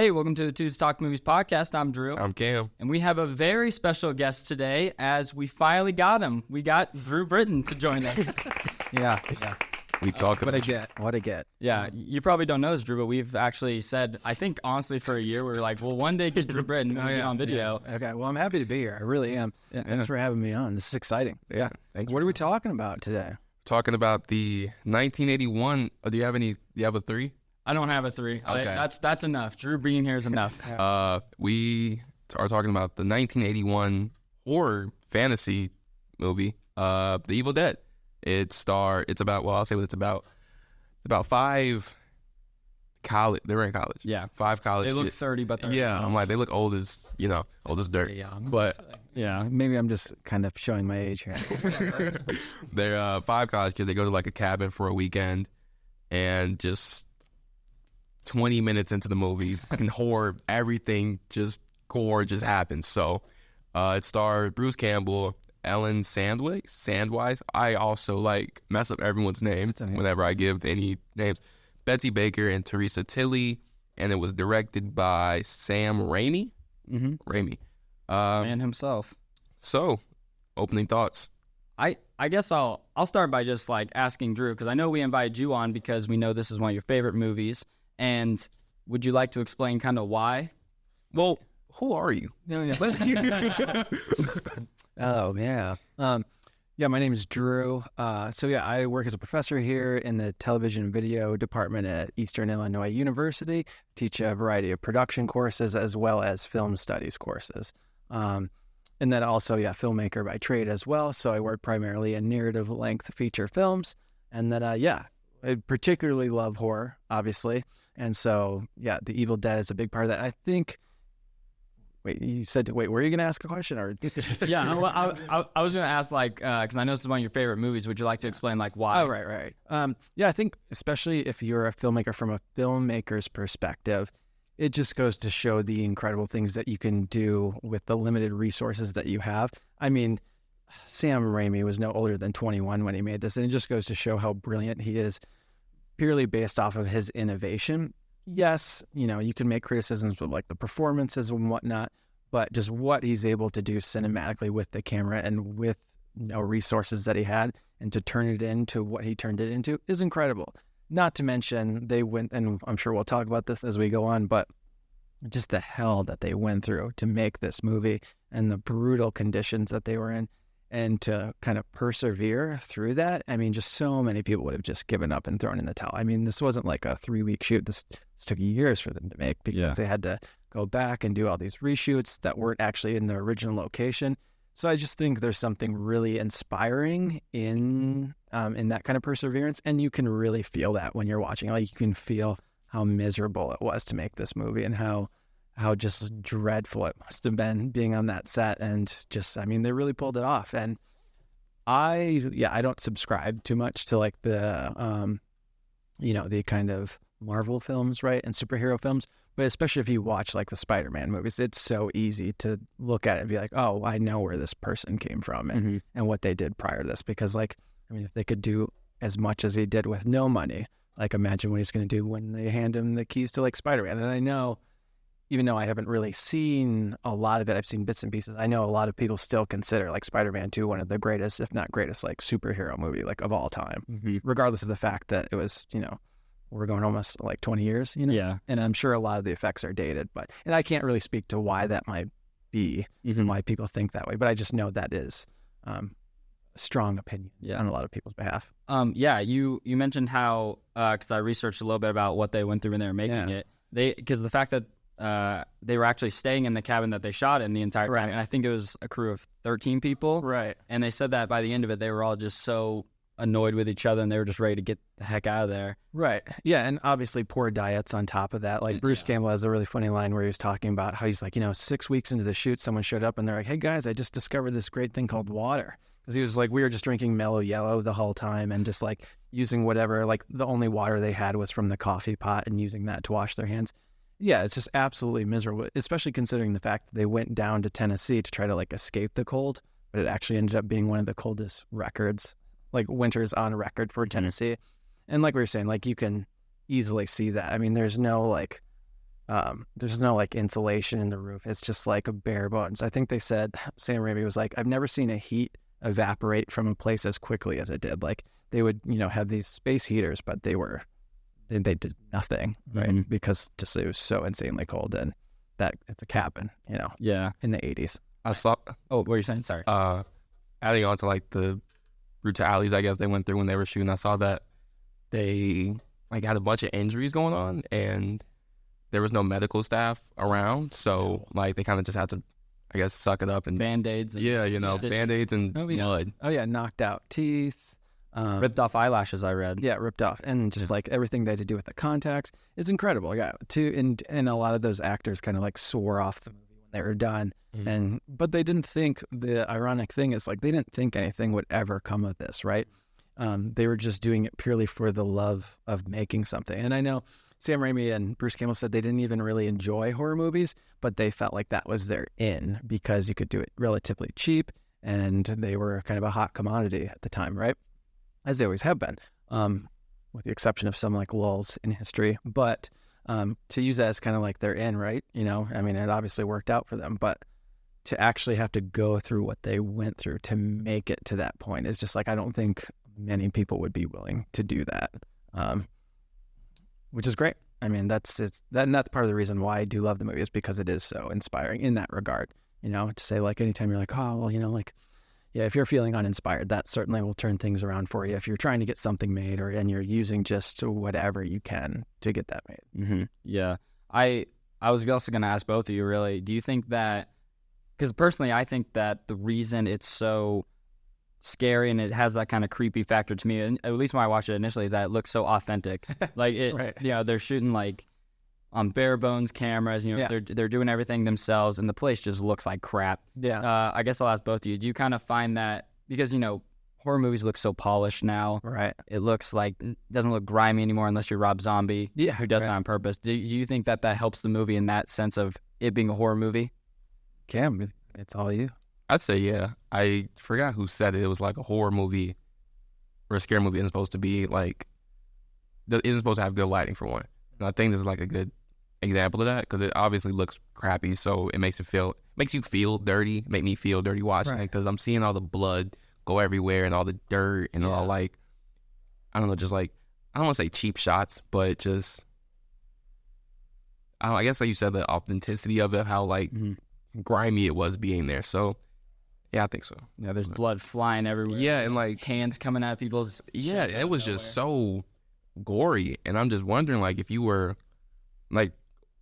Hey, welcome to the Tuesday Talk Movies podcast. I'm Drew. I'm Cam. And we have a very special guest today as we finally got him. We got Drew Britton to join us. Yeah. We talked What about a get. Yeah, you probably don't know this, Drew, but we've actually said, I think honestly for a year, we were like, well, one day get Drew Britton on video. Yeah. Okay, well, I'm happy to be here. I really am. Yeah. Thanks for having me on. This is exciting. Yeah. Thanks. What are we talking about today? Talking about the 1981. Do you have a 3? I don't have a 3. Okay. That's enough. Drew being here is enough. We are talking about the 1981 horror fantasy movie, The Evil Dead. It's about 5 college. They were in college. Yeah. 5 college. They look kids. 30, but they're Yeah, I'm like, they look old as dirt. Yeah. But yeah. Maybe I'm just kind of showing my age here. they're 5 college kids. They go to like a cabin for a weekend, and just 20 minutes into the movie, fucking horror, everything just gore just happens. So it stars Bruce Campbell, Ellen Sandwise. I also like mess up everyone's names whenever I give any names. Betsy Baker and Teresa Tilley, and it was directed by Sam Raimi. Mm-hmm. Raimi. Man himself. So, opening thoughts. I guess I'll start by just like asking Drew, because I know we invited you on because we know this is one of your favorite movies. And would you like to explain kind of why? Well, who are you? Oh, yeah. My name is Drew. I work as a professor here in the television and video department at Eastern Illinois University. Teach a variety of production courses as well as film studies courses. And then also, filmmaker by trade as well. So I work primarily in narrative length feature films. And then, I particularly love horror, obviously. And so, The Evil Dead is a big part of that. I think... were you going to ask a question? Or Yeah, I was going to ask, because I know this is one of your favorite movies. Would you like to explain, why? Oh, right. I think especially if you're a filmmaker from a filmmaker's perspective, it just goes to show the incredible things that you can do with the limited resources that you have. I mean, Sam Raimi was no older than 21 when he made this, and it just goes to show how brilliant he is purely based off of his innovation. Yes, you can make criticisms of the performances and whatnot, but just what he's able to do cinematically with the camera and with resources that he had, and to turn it into what he turned it into is incredible. Not to mention they went, and I'm sure we'll talk about this as we go on, but just the hell that they went through to make this movie and the brutal conditions that they were in. And to kind of persevere through that, I mean, just so many people would have just given up and thrown in the towel. I mean, this wasn't like a 3-week shoot. This took years for them to make because they had to go back and do all these reshoots that weren't actually in the original location. So I just think there's something really inspiring in that kind of perseverance, and you can really feel that when you're watching. You can feel how miserable it was to make this movie and how just dreadful it must have been being on that set, and just, I mean, they really pulled it off. And I don't subscribe too much to the the kind of Marvel films, right, and superhero films, but especially if you watch the Spider-Man movies, it's so easy to look at it and be like, oh, I know where this person came from and what they did prior to this, because if they could do as much as he did with no money, imagine what he's going to do when they hand him the keys to Spider-Man. And I know, even though I haven't really seen a lot of it, I've seen bits and pieces. I know a lot of people still consider Spider-Man 2 one of the greatest, if not greatest, superhero movie of all time, regardless of the fact that it was, we're going almost 20 years, Yeah. And I'm sure a lot of the effects are dated, and I can't really speak to why that might be, why people think that way, but I just know that is a strong opinion on a lot of people's behalf. You mentioned how, because I researched a little bit about what they went through when they were making it, because the fact that they were actually staying in the cabin that they shot in the entire time. Right. And I think it was a crew of 13 people. Right. And they said that by the end of it, they were all just so annoyed with each other and they were just ready to get the heck out of there. Right. Yeah. And obviously poor diets on top of that. Bruce Campbell has a really funny line where he was talking about how he's 6 weeks into the shoot, someone showed up and they're like, hey guys, I just discovered this great thing called water. Because he was we were just drinking Mellow Yellow the whole time and just using whatever, the only water they had was from the coffee pot and using that to wash their hands. Yeah, it's just absolutely miserable, especially considering the fact that they went down to Tennessee to try to escape the cold, but it actually ended up being one of the coldest records, winters on record for Tennessee. And like we were saying, you can easily see that. I mean, there's no There's no like insulation in the roof. It's just like a bare bones. I think they said Sam Raimi was like, I've never seen a heat evaporate from a place as quickly as it did. Like they would, have these space heaters, but they did nothing, right? Because just it was so insanely cold, and that it's a cabin, Yeah. in the 80s. I saw. Oh, what were you saying? Sorry. Adding on to like the brutalities, I guess they went through when they were shooting. I saw that they like had a bunch of injuries going on, and there was no medical staff around, so like they kind of just had to, I guess, suck it up and Band-Aids. And Band-Aids and mud. Oh yeah, knocked out teeth. Ripped off eyelashes, I read. Yeah, ripped off. And just like everything they had to do with the contacts is incredible. Yeah. And a lot of those actors kind of like swore off the movie when they were done. But they didn't think, the ironic thing is like they didn't think anything would ever come of this, right? They were just doing it purely for the love of making something. And I know Sam Raimi and Bruce Campbell said they didn't even really enjoy horror movies, but they felt like that was their in because you could do it relatively cheap and they were kind of a hot commodity at the time, right? As they always have been, with the exception of some like lulls in history. But to use that as kind of like their in, right? I mean, it obviously worked out for them, but to actually have to go through what they went through to make it to that point is just like, I don't think many people would be willing to do that, which is great. I mean, that's part of the reason why I do love the movie, is because it is so inspiring in that regard, to say like anytime you're like, oh, well, like, yeah, if you're feeling uninspired, that certainly will turn things around for you. If you're trying to get something made and you're using just whatever you can to get that made. Yeah. I was also going to ask both of you, really, do you think that, because personally I think that the reason it's so scary and it has that kind of creepy factor to me, and at least when I watched it initially, is that it looks so authentic. Like it, right. They're shooting like on bare bones cameras, they're doing everything themselves, and the place just looks like crap. Yeah. I guess I'll ask both of you. Do you kind of find that, because horror movies look so polished now, right? It looks like, it doesn't look grimy anymore unless you're Rob Zombie, who does it on purpose. Do you think that helps the movie in that sense of it being a horror movie? Cam, it's all you. I'd say yeah. I forgot who said it. It was like a horror movie or a scary movie isn't supposed to be like, it isn't supposed to have good lighting for one. And I think this is like a good example of that, because it obviously looks crappy, so it makes you feel dirty, make me feel dirty watching it, because I'm seeing all the blood go everywhere and all the dirt and all like, I don't know, just like, I don't want to say cheap shots, but just, I guess like you said, the authenticity of it, how like grimy it was being there. So yeah, I think so. Yeah, there's blood flying everywhere. Yeah, and like hands coming out of people's. Yeah, it was just so gory, and I'm just wondering, like, if you were like,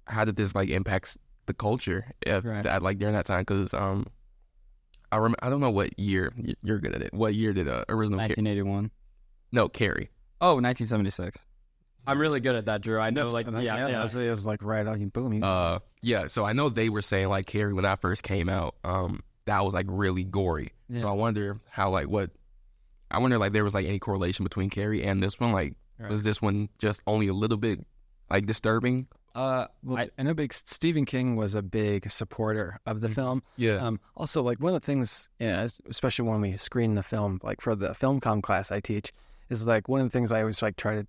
how did this like impact the culture that like during that time? Because I don't know what year, you're good at it. What year did original 1981? No, Carrie. Oh, 1976. I'm really good at that, Drew. I know, like, it was like right on you, boom. Yeah. So I know they were saying like Carrie when that first came out, that was like really gory. Yeah. So I wonder how like there was like any correlation between Carrie and this one. Like, was this one just only a little bit like disturbing? I know Stephen King was a big supporter of the film. Yeah. Also, like one of the things, especially when we screen the film, like for the film comm class I teach, is like one of the things I always like try to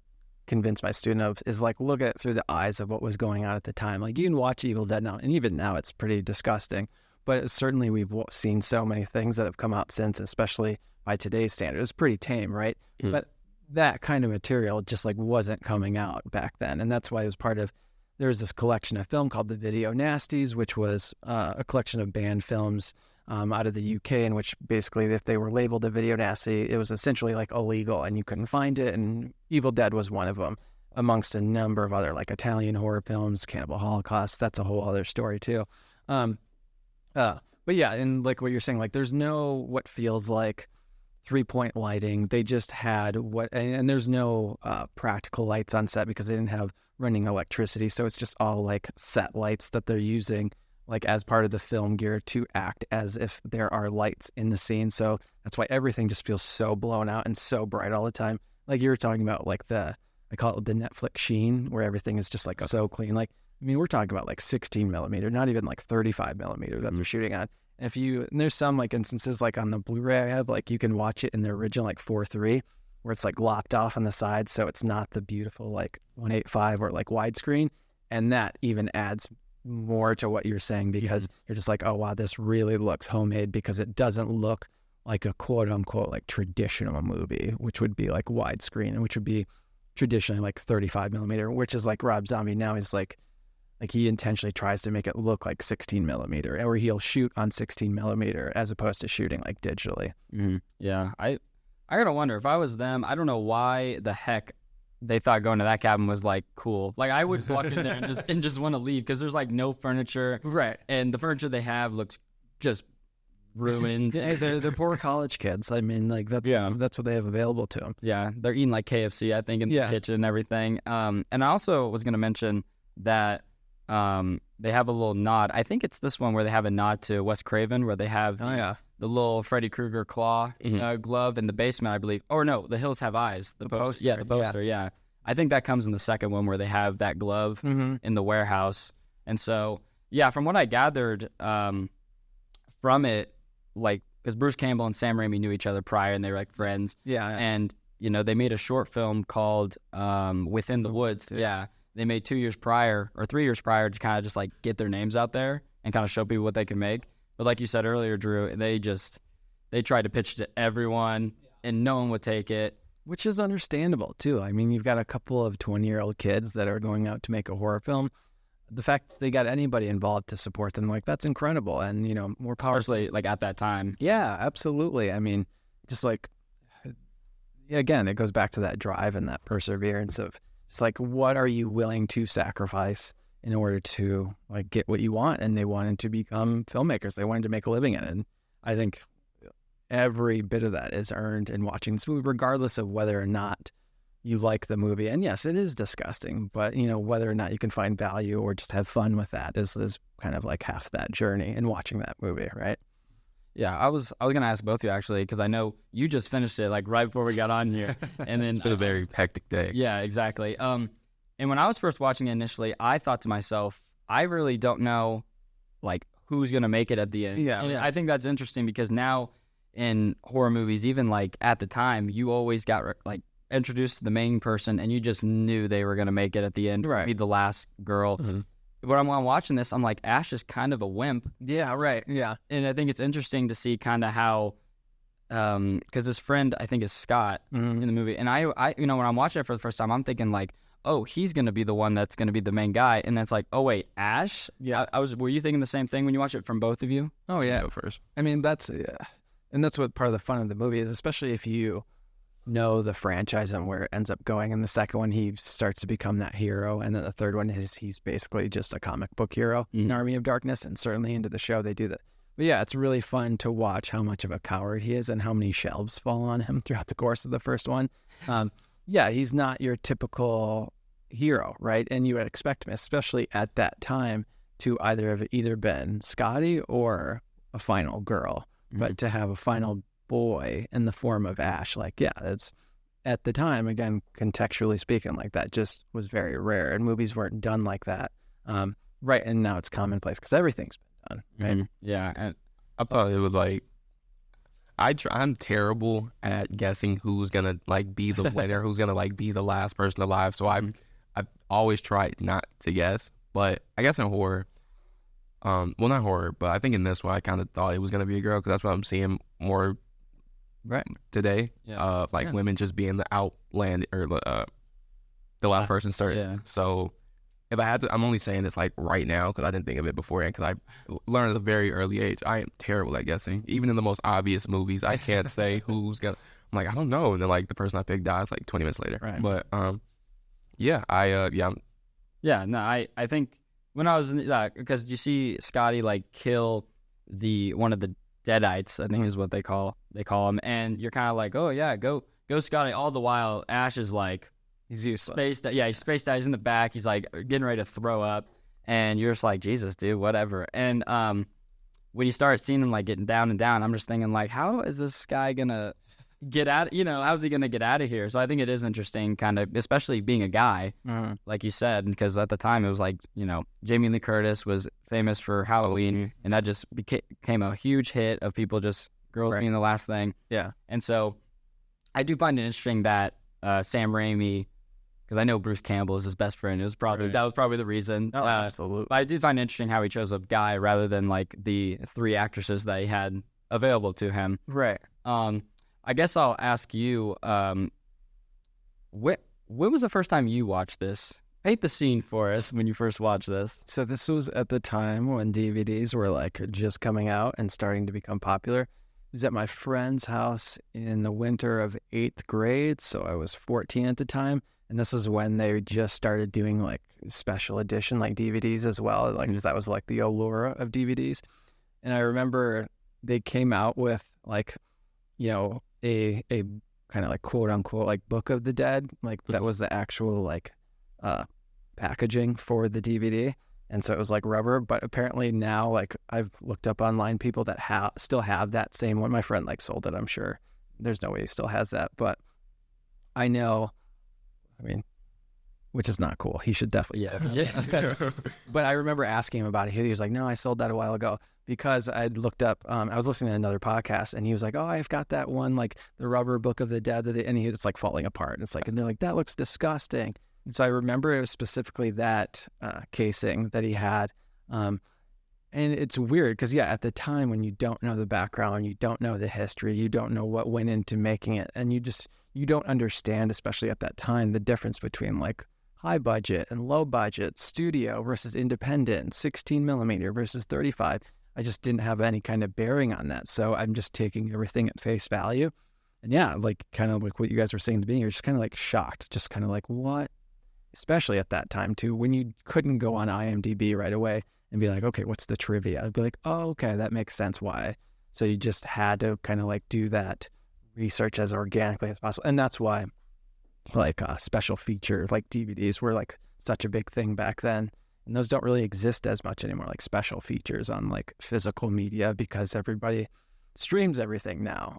convince my student of is like look at it through the eyes of what was going on at the time. Like you can watch Evil Dead now, and even now it's pretty disgusting. But certainly we've seen so many things that have come out since, especially by today's standards. It's pretty tame, right? Mm. But that kind of material just like wasn't coming out back then, and that's why it was part of. There was this collection of film called the Video Nasties, which was a collection of banned films out of the UK, in which basically if they were labeled a video nasty, it was essentially like illegal and you couldn't find it. And Evil Dead was one of them, amongst a number of other like Italian horror films, Cannibal Holocaust. That's a whole other story too. But yeah, and like what you're saying, like there's no what feels like 3-point lighting. They just had and there's no practical lights on set because they didn't have running electricity. So it's just all like set lights that they're using like as part of the film gear to act as if there are lights in the scene. So that's why everything just feels so blown out and so bright all the time. Like you were talking about like I call it the Netflix sheen, where everything is just like so clean. Like, I mean, we're talking about like 16 millimeter, not even like 35 millimeter that they're shooting on. And there's some like instances like on the Blu-ray I have, like you can watch it in the original like 4:3, where it's like lopped off on the side, so it's not the beautiful like 1.8.5 or like widescreen. And that even adds more to what you're saying, because you're just like, oh, wow, this really looks homemade, because it doesn't look like a quote unquote like traditional movie, which would be like widescreen, and which would be traditionally like 35 millimeter, which is like Rob Zombie now is like he intentionally tries to make it look like 16 millimeter, or he'll shoot on 16 millimeter as opposed to shooting like digitally. Yeah, I gotta wonder if I was them. I don't know why the heck they thought going to that cabin was like cool. Like I would walk in there and just want to leave, because there's like no furniture, Right. and the furniture they have looks just ruined. Hey, they're poor college kids. I mean, like that's what they have available to them. Yeah, they're eating like KFC, I think, in the kitchen and everything. And I also was gonna mention that they have a little nod. I think it's this one where they have a nod to Wes Craven, where they have the little Freddy Krueger claw glove in the basement, I believe. Or no, The Hills Have Eyes. The poster. Yeah, the poster, yeah. I think that comes in the second one, where they have that glove in the warehouse. And so, yeah, from what I gathered from it, like, because Bruce Campbell and Sam Raimi knew each other prior, and they were like friends. Yeah. And, you know, they made a short film called Within the Woods. Yeah. They made 2 years prior, or 3 years prior, to kind of just like get their names out there and kind of show people what they can make. But like you said earlier, Drew, they tried to pitch to everyone, and no one would take it. Which is understandable, too. I mean, you've got a couple of 20-year-old kids that are going out to make a horror film. The fact that they got anybody involved to support them, like, that's incredible. And, you know, more power. Especially, like, at that time. Yeah, absolutely. I mean, just like, again, it goes back to that drive and that perseverance of just like, what are you willing to sacrifice in order to like get what you want? And they wanted to become filmmakers. They wanted to make a living in it. And I think every bit of that is earned in watching this movie, regardless of whether or not you like the movie. And yes, it is disgusting, but you know, whether or not you can find value or just have fun with that is kind of like half that journey in watching that movie, right? Yeah, I was gonna ask both of you, actually, because I know you just finished it like right before we got on here, and then it's been a very hectic day. Yeah, exactly. And when I was first watching it initially, I thought to myself, I really don't know like who's gonna make it at the end. Yeah, and I think that's interesting, because now in horror movies, even like at the time, you always got like introduced to the main person, and you just knew they were gonna make it at the end, right? Be the last girl. When I'm watching this, I'm like, Ash is kind of a wimp. Yeah, right. Yeah. And I think it's interesting to see kind of how, because his friend, I think, is Scott in the movie. And I, you know, when I'm watching it for the first time, I'm thinking like, oh, he's going to be the one that's going to be the main guy. And then it's like, oh, wait, Ash? Yeah. Were you thinking the same thing when you watch it from both of you? Oh, yeah. Go first. I mean, and that's what part of the fun of the movie is, especially if you know the franchise and where it ends up going. In the second one, he starts to become that hero, and then the third one is he's basically just a comic book hero in Army of Darkness, and certainly into the show they do that. But yeah, it's really fun to watch how much of a coward he is and how many shelves fall on him throughout the course of the first one. Yeah, he's not your typical hero, right? And you would expect him, especially at that time, to either been Scotty or a final girl, but to have a final boy in the form of Ash, like, yeah, it's at the time, again, contextually speaking, like that just was very rare, and movies weren't done like that, right? And now it's commonplace because everything's been done, right? Yeah, and I thought it was like, I'm terrible at guessing who's gonna like be the winner, who's gonna like be the last person alive. So I've always tried not to guess, but I guess in horror, well, not horror, but I think in this one I kind of thought it was gonna be a girl, because that's what I'm seeing more right today. Women just being the outland or the last person started. Yeah. So if I had to, I'm only saying this like right now because I didn't think of it beforehand, because I learned at a very early age. I am terrible at guessing. Even in the most obvious movies, I can't say who's gonna. I'm like, I don't know, and then like the person I picked dies like 20 minutes later. Right. But I think when I was because you see Scotty like kill one of the Deadites, I think is what they call him, and you're kind of like, oh yeah, go Scotty. All the while, Ash is like, he's useless. He's spaced out. He's in the back. He's like getting ready to throw up, and you're just like, Jesus, dude, whatever. And when you start seeing him like getting down and down, I'm just thinking like, how is this guy gonna get out? You know, how's he gonna get out of here? So I think it is interesting, kind of, especially being a guy, like you said, because at the time it was like, you know, Jamie Lee Curtis was famous for Halloween, and that just became a huge hit of people just girls being the last thing. Yeah, and so I do find it interesting that Sam Raimi because I know Bruce Campbell is his best friend. It was probably Right. that was probably the reason. Oh, absolutely. But I did find it interesting how he chose a guy rather than like the 3 actresses that he had available to him. Right. I guess I'll ask you, when was the first time you watched this? Paint the scene for us when you first watched this. So this was at the time when DVDs were like just coming out and starting to become popular. It was at my friend's house in the winter of 8th grade, so I was 14 at the time. And this is when they just started doing like special edition like DVDs as well. Like that was like the allure of DVDs. And I remember they came out with like, you know, a kind of like quote unquote like Book of the Dead. Like that was the actual like packaging for the DVD. And so it was like rubber, but apparently now like I've looked up online people that still have that same one. My friend like sold it, I'm sure. There's no way he still has that, but I know, I mean, which is not cool. He should definitely Yeah. But I remember asking him about it. He was like, no, I sold that a while ago because I'd looked up, I was listening to another podcast and he was like, oh, I've got that one, like the rubber Book of the Dead. And it's like falling apart. And it's like, and they're like, that looks disgusting. And so I remember it was specifically that casing that he had. And it's weird because, yeah, at the time when you don't know the background, you don't know the history, you don't know what went into making it. And you don't understand, especially at that time, the difference between like high budget and low budget, studio versus independent, 16 millimeter versus 35. I just didn't have any kind of bearing on that. So I'm just taking everything at face value. And yeah, like kind of like what you guys were saying at the beginning, you're just kind of like shocked, just kind of like, what? Especially at that time too, when you couldn't go on IMDb right away and be like, okay, what's the trivia? I'd be like, oh, okay, that makes sense why. So you just had to kind of like do that research as organically as possible. And that's why like special features like DVDs were like such a big thing back then. And those don't really exist as much anymore, like special features on like physical media because everybody streams everything now.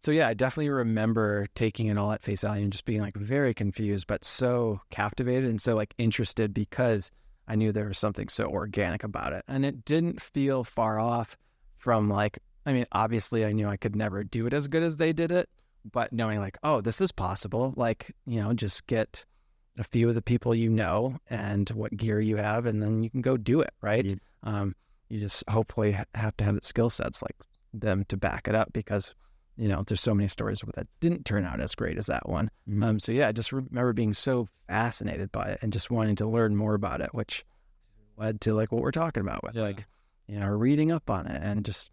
So yeah, I definitely remember taking it all at face value and just being like very confused, but so captivated and so like interested because I knew there was something so organic about it. And it didn't feel far off from like, I mean, obviously I knew I could never do it as good as they did it, but knowing like, oh, this is possible, like, you know, just get a few of the people you know and what gear you have, and then you can go do it, right? Yeah. You just hopefully have to have the skill sets like them to back it up because, you know, there's so many stories that didn't turn out as great as that one. Mm-hmm. So yeah, I just remember being so fascinated by it and just wanting to learn more about it, which led to like what we're talking about with like, you know, reading up on it and just,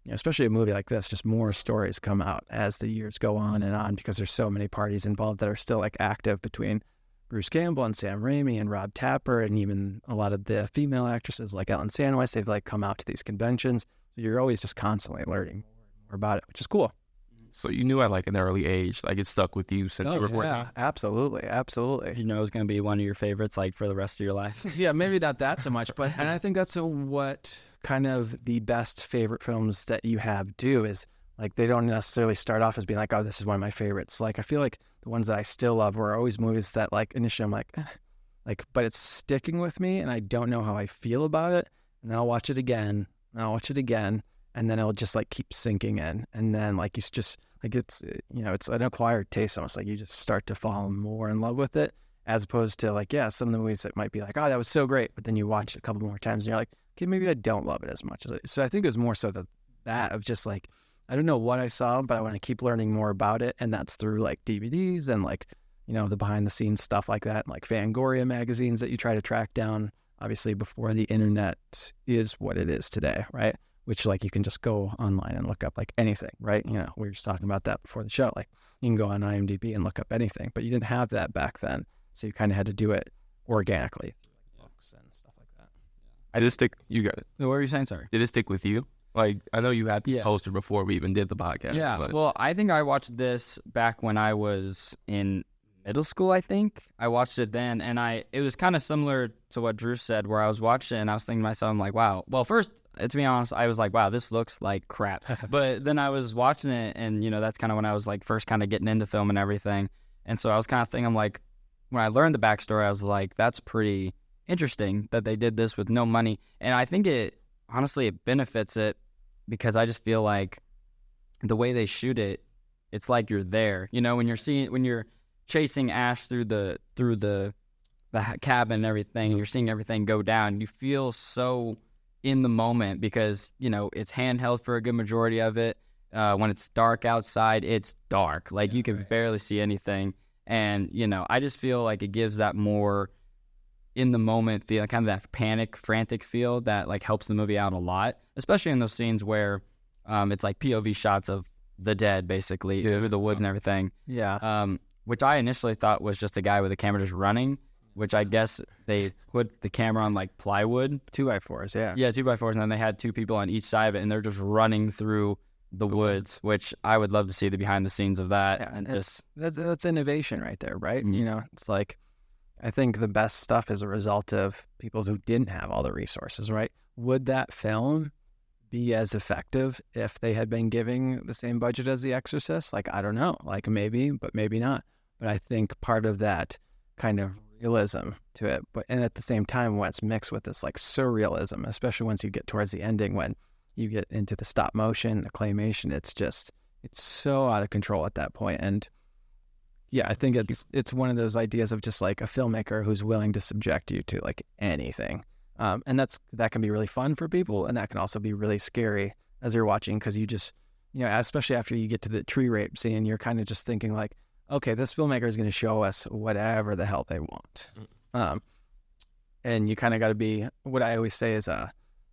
you know, especially a movie like this, just more stories come out as the years go on and on because there's so many parties involved that are still like active between Bruce Campbell and Sam Raimi and Rob Tapper and even a lot of the female actresses like Ellen Sandweiss. They've like come out to these conventions. So you're always just constantly learning more about it, which is cool. So you knew at like an early age, like it stuck with you since you were 14? Yeah, absolutely. You know it's going to be one of your favorites like for the rest of your life. Yeah, maybe not that so much, but and I think that's what kind of the best favorite films that you have do is like they don't necessarily start off as being like, oh, this is one of my favorites. Like I feel like the ones that I still love were always movies that like initially I'm like, like, but it's sticking with me and I don't know how I feel about it. And then I'll watch it again and I'll watch it again. And then it'll just like keep sinking in. And then like you just like it's, you know, it's an acquired taste almost like you just start to fall more in love with it as opposed to like, yeah, some of the movies that might be like, oh, that was so great. But then you watch it a couple more times and you're like, okay, maybe I don't love it as much as it. So I think it was more so that of just like, I don't know what I saw, but I want to keep learning more about it. And that's through like DVDs and like, you know, the behind the scenes stuff like that, like Fangoria magazines that you try to track down, obviously before the internet is what it is today, right? Which like you can just go online and look up like anything, right? You know, we were just talking about that before the show. Like you can go on IMDb and look up anything, but you didn't have that back then. So you kind of had to do it organically. Books and stuff like that. I just stick, you got it. What were you saying? Sorry. Did it stick with you? Like, I know you had this Yeah. poster before we even did the podcast. Yeah, But well, I think I watched this back when I was in middle school, I think. I watched it then, and it was kind of similar to what Drew said, where I was watching it, and I was thinking to myself, I'm like, wow. Well, first, to be honest, I was like, wow, this looks like crap. But then I was watching it, and, you know, that's kind of when I was, like, first kind of getting into film and everything. And so I was kind of thinking, I'm like, when I learned the backstory, I was like, that's pretty interesting that they did this with no money. And I think honestly, it benefits it because I just feel like the way they shoot it, it's like you're there. You know, when you're chasing Ash through the cabin and everything. You're seeing everything go down. You feel so in the moment because, you know, it's handheld for a good majority of it. When it's dark outside, it's dark. Like, you can barely see anything. And, you know, I just feel like it gives that more in the moment feel, kind of that panic, frantic feel that, like, helps the movie out a lot, especially in those scenes where it's like POV shots of the dead, basically, through the woods and everything. Yeah. Which I initially thought was just a guy with a camera just running, which I guess they put the camera on, like, plywood. 2x4s, yeah. Yeah, 2x4s, and then they had two people on each side of it, and they're just running through the woods, which I would love to see the behind the scenes of that. Yeah, and just that's innovation right there, right? Mhm. You know, it's like, I think the best stuff is a result of people who didn't have all the resources, right? Would that film be as effective if they had been giving the same budget as The Exorcist? Like, I don't know. Like, maybe, but maybe not. But I think part of that kind of realism to it, and at the same time, when it's mixed with this, like, surrealism, especially once you get towards the ending, when you get into the stop motion, the claymation, it's so out of control at that point. And yeah, I think it's one of those ideas of just like a filmmaker who's willing to subject you to like anything. And that can be really fun for people, and that can also be really scary as you're watching, because you just, you know, especially after you get to the tree rape scene, you're kind of just thinking like, okay, this filmmaker is going to show us whatever the hell they want. And you kind of got to be, what I always say is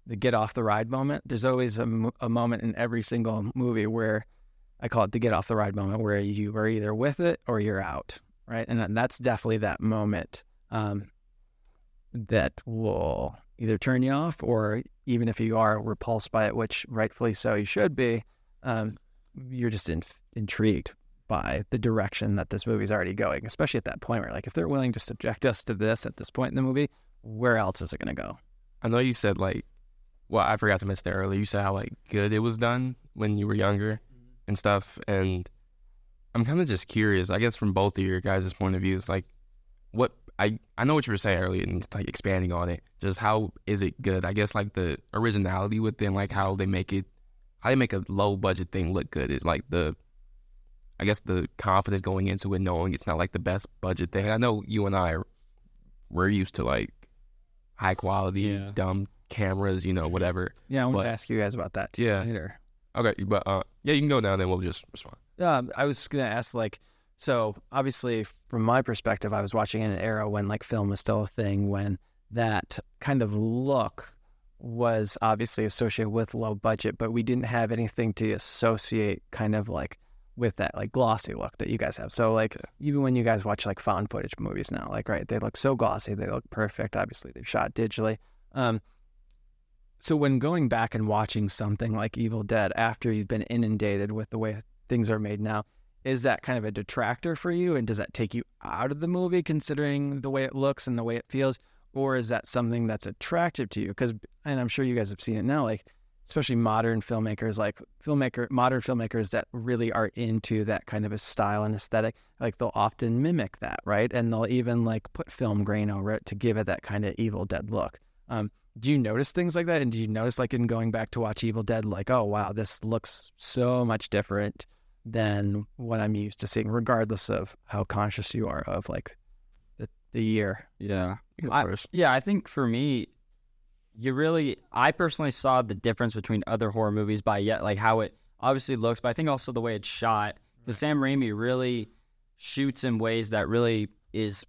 the get off the ride moment. There's always a moment in every single movie where I call it the get off the ride moment, where you are either with it or you're out, right? And that's definitely that moment that will either turn you off, or even if you are repulsed by it, which rightfully so you should be, you're just intrigued by the direction that this movie's already going, especially at that point where, like, if they're willing to subject us to this at this point in the movie, where else is it going to go? I know you said, like, well, I forgot to mention that earlier. You said how, like, good it was done when you were younger and stuff. And I'm kind of just curious, I guess, from both of your guys' point of views, like, what I know what you were saying earlier, and like expanding on it, just how is it good? I guess, like, the originality within, like, how they make a low budget thing look good is like I guess the confidence going into it, knowing it's not like the best budget thing. I know you and I we're used to like high quality, dumb cameras, you know, whatever. Yeah, I want to ask you guys about that too later. Okay, but yeah, you can go now, then we'll just respond. I was gonna ask, like, so obviously from my perspective, I was watching in an era when like film was still a thing, when that kind of look was obviously associated with low budget, but we didn't have anything to associate kind of like with that like glossy look that you guys have. So like even when you guys watch like found footage movies now, like, right, they look so glossy, they look perfect. Obviously they've shot digitally. So when going back and watching something like Evil Dead after you've been inundated with the way things are made now, is that kind of a detractor for you? And does that take you out of the movie considering the way it looks and the way it feels? Or is that something that's attractive to you? Because, and I'm sure you guys have seen it now, like, especially modern filmmakers, like modern filmmakers that really are into that kind of a style and aesthetic, like they'll often mimic that, right? And they'll even like put film grain over it to give it that kind of Evil Dead look. Do you notice things like that? And do you notice, like, in going back to watch Evil Dead, like, oh, wow, this looks so much different than what I'm used to seeing, regardless of how conscious you are of, like, the year? Yeah. I think for me, I personally saw the difference between other horror movies by like how it obviously looks, but I think also the way it's shot. Because Sam Raimi really shoots in ways that really is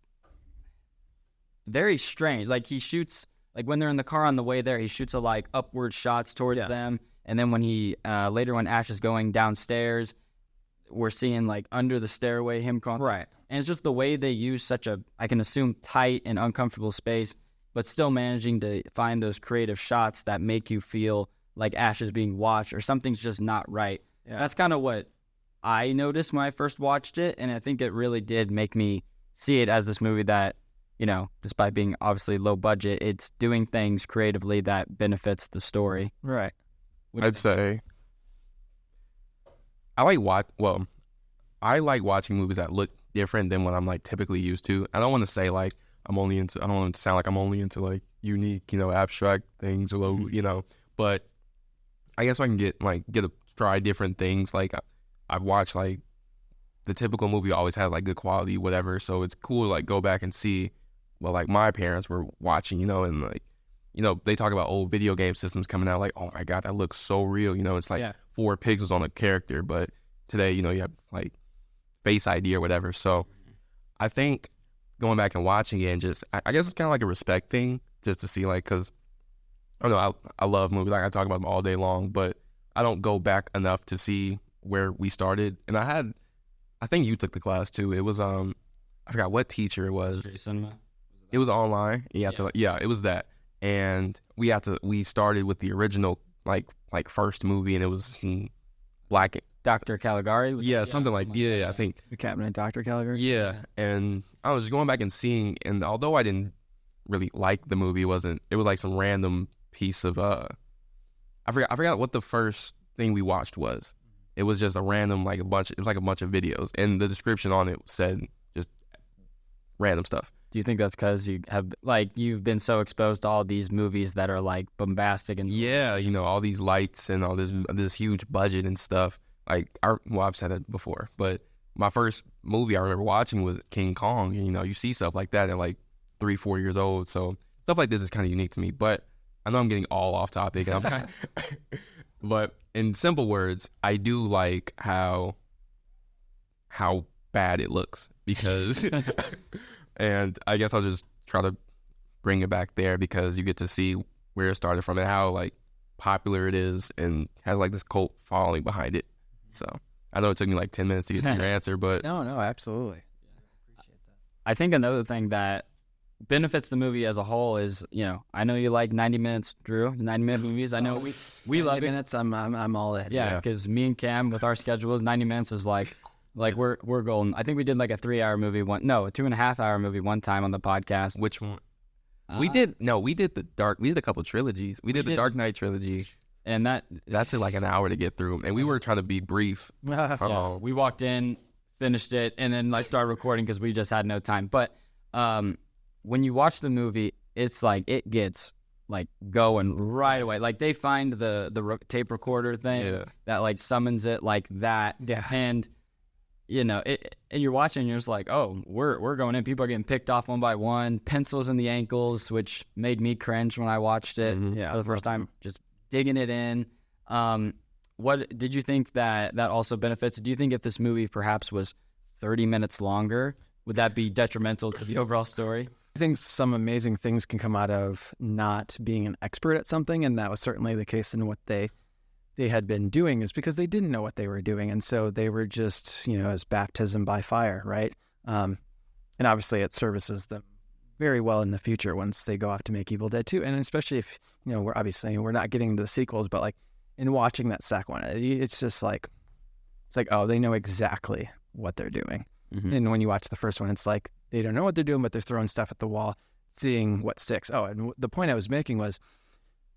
very strange. Like, he shoots, like, when they're in the car on the way there, he shoots a like upward shots towards them, and then when he later when Ash is going downstairs, we're seeing like under the stairway him crawling. Right. And it's just the way they use such a, I can assume, tight and uncomfortable space, but still managing to find those creative shots that make you feel like Ash is being watched or something's just not right. Yeah. That's kind of what I noticed when I first watched it, and I think it really did make me see it as this movie that, you know, despite being obviously low budget, it's doing things creatively that benefits the story. Right. I'd say I like watching movies that look different than what I'm like typically used to. I don't want to say like I don't want it to sound like I'm only into like unique, you know, abstract things or low, you know, but I guess I can get to try different things. Like I've watched like the typical movie always has like good quality, whatever. So it's cool to like go back and see what like my parents were watching, you know, and like, you know, they talk about old video game systems coming out, like, oh my God, that looks so real. You know, it's like 4 pixels on a character, but today, you know, you have like Face ID or whatever. So I think going back and watching it and just, I guess it's kind of like a respect thing just to see like, because I don't know, I love movies. Like I talk about them all day long, but I don't go back enough to see where we started. And I think you took the class too. It was, I forgot what teacher it was. Street cinema. It was online. You have to, it was that. And we started with the original, like first movie, and it was black. Dr. Caligari? Something like that. I think. The Cabinet Dr. Caligari? Yeah. And I was just going back and seeing, and although I didn't really like the movie, it was like some random piece of, I forgot what the first thing we watched was. It was just a random, it was like a bunch of videos, and the description on it said just random stuff. Do you think that's because you've been so exposed to all these movies that are like bombastic and you know, all these lights and all this huge budget and stuff? Like, I've said it before, but my first movie I remember watching was King Kong. And, you know, you see stuff like that at like 3-4 years old. So stuff like this is kind of unique to me. But I know I'm getting all off topic. But in simple words, I do like how bad it looks because, and I guess I'll just try to bring it back there because you get to see where it started from and how like popular it is and has like this cult following behind it. So I know it took me like 10 minutes to get to your answer, but No, absolutely. I think another thing that benefits the movie as a whole is, you know, I know you like 90 minutes, Drew, 90-minute movies. I know we love 90 it. minutes, I'm all in. Yeah, because me and Cam with our schedules, 90 minutes is like we're golden. I think we did like a 3-hour movie a 2.5-hour movie one time on the podcast. which one? We did a couple trilogies. We did the Dark Knight trilogy. And that took like an hour to get through, and we were trying to be brief. we walked in, finished it, and then like started recording because we just had no time. But when you watch the movie, it's like it gets like going right away. Like they find the tape recorder thing that like summons it like that. Yeah. And you know it, and you're watching, and you're just like, oh, we're going in. People are getting picked off one by one. Pencils in the ankles, which made me cringe when I watched it for the first time. Just digging it in. What did you think that also benefits? Do you think if this movie perhaps was 30 minutes longer, would that be detrimental to the overall story? I think some amazing things can come out of not being an expert at something, and that was certainly the case in what they had been doing, is because they didn't know what they were doing, and so they were just, you know, as baptism by fire, right? And obviously it services them very well in the future once they go off to make Evil Dead 2, and especially if, you know, we're not getting into the sequels, but like in watching that second one, it's just like, it's like, oh, they know exactly what they're doing. Mm-hmm. And when you watch the first one, it's like they don't know what they're doing, but they're throwing stuff at the wall, seeing what sticks. Oh, and the point I was making was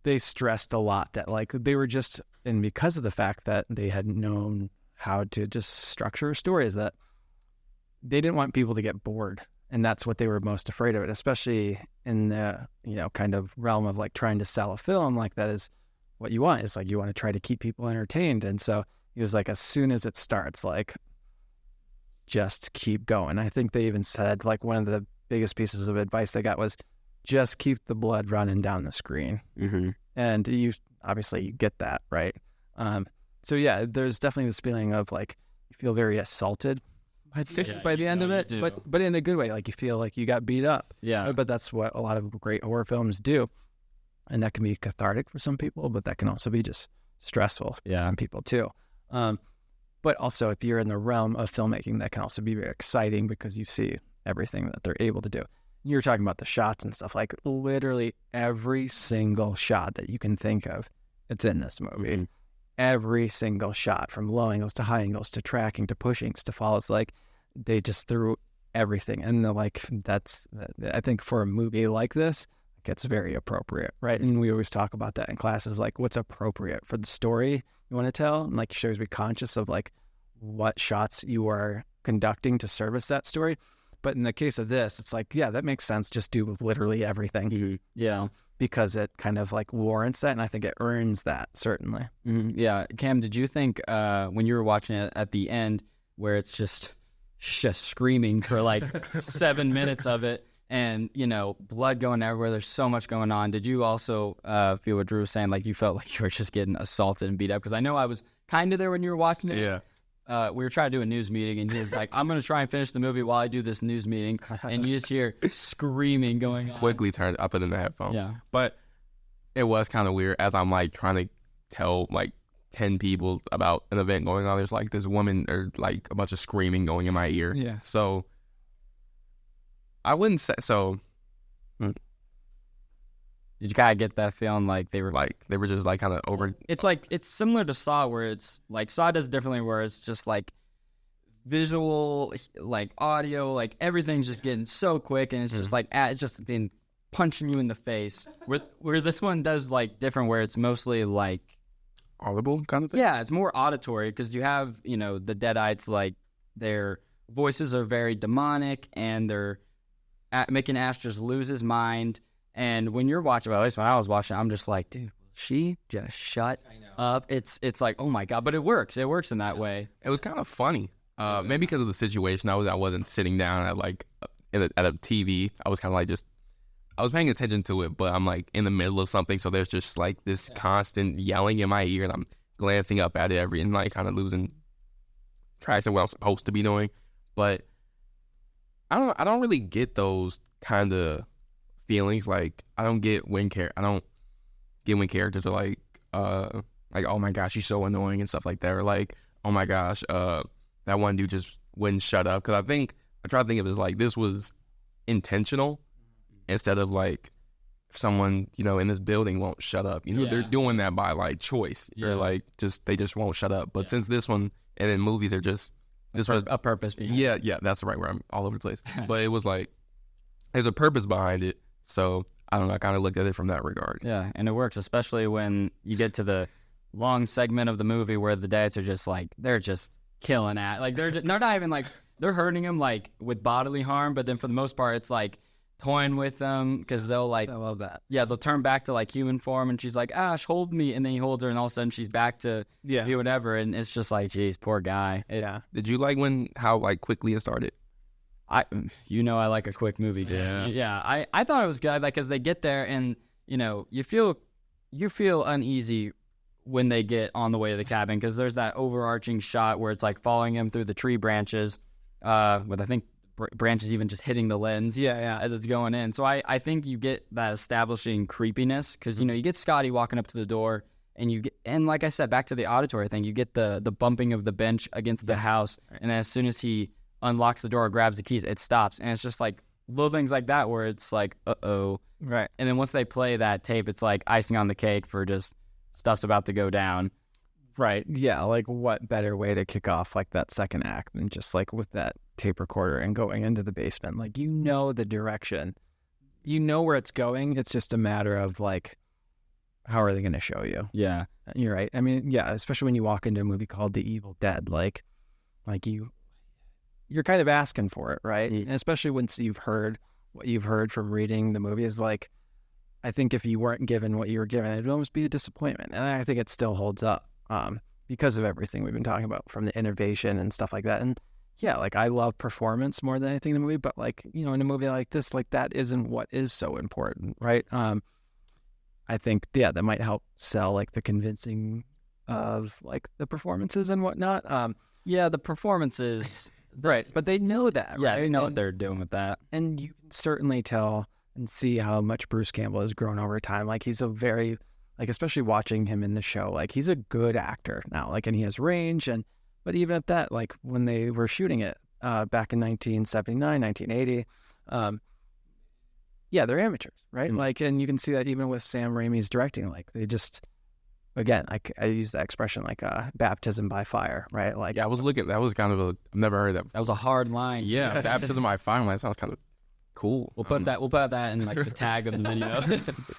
they stressed a lot that like they were just, and because of the fact that they had known how to just structure a story, is that they didn't want people to get bored. And that's what they were most afraid of, it, especially in the, you know, kind of realm of like trying to sell a film. Like that is what you want. Is like you want to try to keep people entertained. And so he was like, as soon as it starts, like just keep going. I think they even said like one of the biggest pieces of advice they got was just keep the blood running down the screen. Mm-hmm. And you get that, right? So yeah, there's definitely this feeling of like you feel very assaulted by the end of it, but in a good way. Like you feel like you got beat up. Yeah. But that's what a lot of great horror films do, and that can be cathartic for some people, but that can also be just stressful for some people too. But also, if you're in the realm of filmmaking, that can also be very exciting because you see everything that they're able to do. You're talking about the shots and stuff, like literally every single shot that you can think of, it's in this movie. Mm-hmm. Every single shot, from low angles to high angles to tracking to pushings to follows, like they just threw everything. And they're like, I think for a movie like this, it's very appropriate, right? And we always talk about that in classes, like what's appropriate for the story you want to tell. And like you should always be conscious of like what shots you are conducting to service that story. But in the case of this, it's like, yeah, that makes sense. Just do literally everything. Mm-hmm. Yeah. Because it kind of like warrants that. And I think it earns that, certainly. Mm-hmm. Yeah. Cam, did you think when you were watching it at the end where it's just just screaming for like 7 minutes of it, and blood going everywhere. There's so much going on. Did you also feel what Drew was saying? Like you felt like you were just getting assaulted and beat up? Because I know I was kind of there when you were watching it. Yeah. We were trying to do a news meeting, and he was like, I'm going to try and finish the movie while I do this news meeting. And you just hear screaming going on. Quickly turned up it in the headphone. Yeah. But it was kind of weird as I'm like trying to tell like 10 people about an event going on. There's like this woman or like a bunch of screaming going in my ear. Yeah. So I wouldn't say so. Did you kind of get that feeling like they were Just like kind of over? It's similar to Saw, where it's like Saw does it differently, where it's just like visual, like audio, like everything's just getting so quick, and it's just like it's just been punching you in the face. Where this one does like different, where it's mostly like Audible kind of thing. Yeah, it's more auditory because you have the Deadites, like their voices are very demonic, and they're making Ash just lose his mind. And when you're watching, well, at least when I was watching, I'm just like, dude, she just shut up. It's like, oh my God, but it works. It works in that way. It was kind of funny. Maybe because of the situation. I wasn't sitting down at like at a TV. I was kind of like I was paying attention to it, but I'm like in the middle of something. So there's just like this constant yelling in my ear, and I'm glancing up at it and like kind of losing track of what I'm supposed to be doing. But I don't really get those kind of feelings. Like I don't get when characters are like oh my gosh, she's so annoying and stuff like that, or like oh my gosh, that one dude just wouldn't shut up. Because I try to think of it as like this was intentional instead of like if someone in this building won't shut up. They're doing that by like choice. They're like they just won't shut up. But since this one and in movies are just this was a purpose behind it. Yeah, that's the right word. I'm all over the place. But it was like there's a purpose behind it. So I don't know. I kind of looked at it from that regard. Yeah, and it works, especially when you get to the long segment of the movie where the dads are just like they're just killing at, like they're not even like they're hurting him like with bodily harm, but then for the most part it's like toying with them because they'll like I love that. Yeah, they'll turn back to like human form, and she's like, Ash, hold me, and then he holds her, and all of a sudden she's back to be whatever, and it's just like, geez, poor guy. Did you like how like quickly it started? I like a quick movie. Yeah. I thought it was good, like, because they get there and you feel uneasy when they get on the way to the cabin, because there's that overarching shot where it's like following him through the tree branches, with I think branches even just hitting the lens. As it's going in. So I think you get that establishing creepiness because you get Scotty walking up to the door, and like I said, back to the auditory thing, you get the bumping of the bench against the house, and as soon as he unlocks the door or grabs the keys, it stops, and it's just like little things like that where it's like, uh-oh. Right. And then once they play that tape, it's like icing on the cake for just stuff's about to go down. Right. Yeah, like what better way to kick off like that second act than just like with that tape recorder and going into the basement. Like the direction. You know where it's going. It's just a matter of like how are they going to show you? Yeah. You're right. I mean, yeah, especially when you walk into a movie called The Evil Dead, like you're kind of asking for it, right? And especially once you've heard what you've heard from reading the movie is like, I think if you weren't given what you were given, it'd almost be a disappointment. And I think it still holds up because of everything we've been talking about, from the innovation and stuff like that. And yeah, like I love performance more than anything in the movie, but like, in a movie like this, like that isn't what is so important, right? I think, that might help sell like the convincing of like the performances and whatnot. The performances... Right, but they know that, right? Yeah, they know what they're doing with that. And you can certainly tell and see how much Bruce Campbell has grown over time. Like, he's a very, like, especially watching him in the show, like, he's a good actor now, like, and he has range. But even at that, like, when they were shooting it back in 1979, 1980, they're amateurs, right? Like, and you can see that even with Sam Raimi's directing, like, they just... Again, I use that expression like baptism by fire, right? Like, yeah, I was looking. That was kind of I've never heard that. That was a hard line. Yeah, baptism by fire. That sounds kind of cool. We'll put that in like the tag of the video.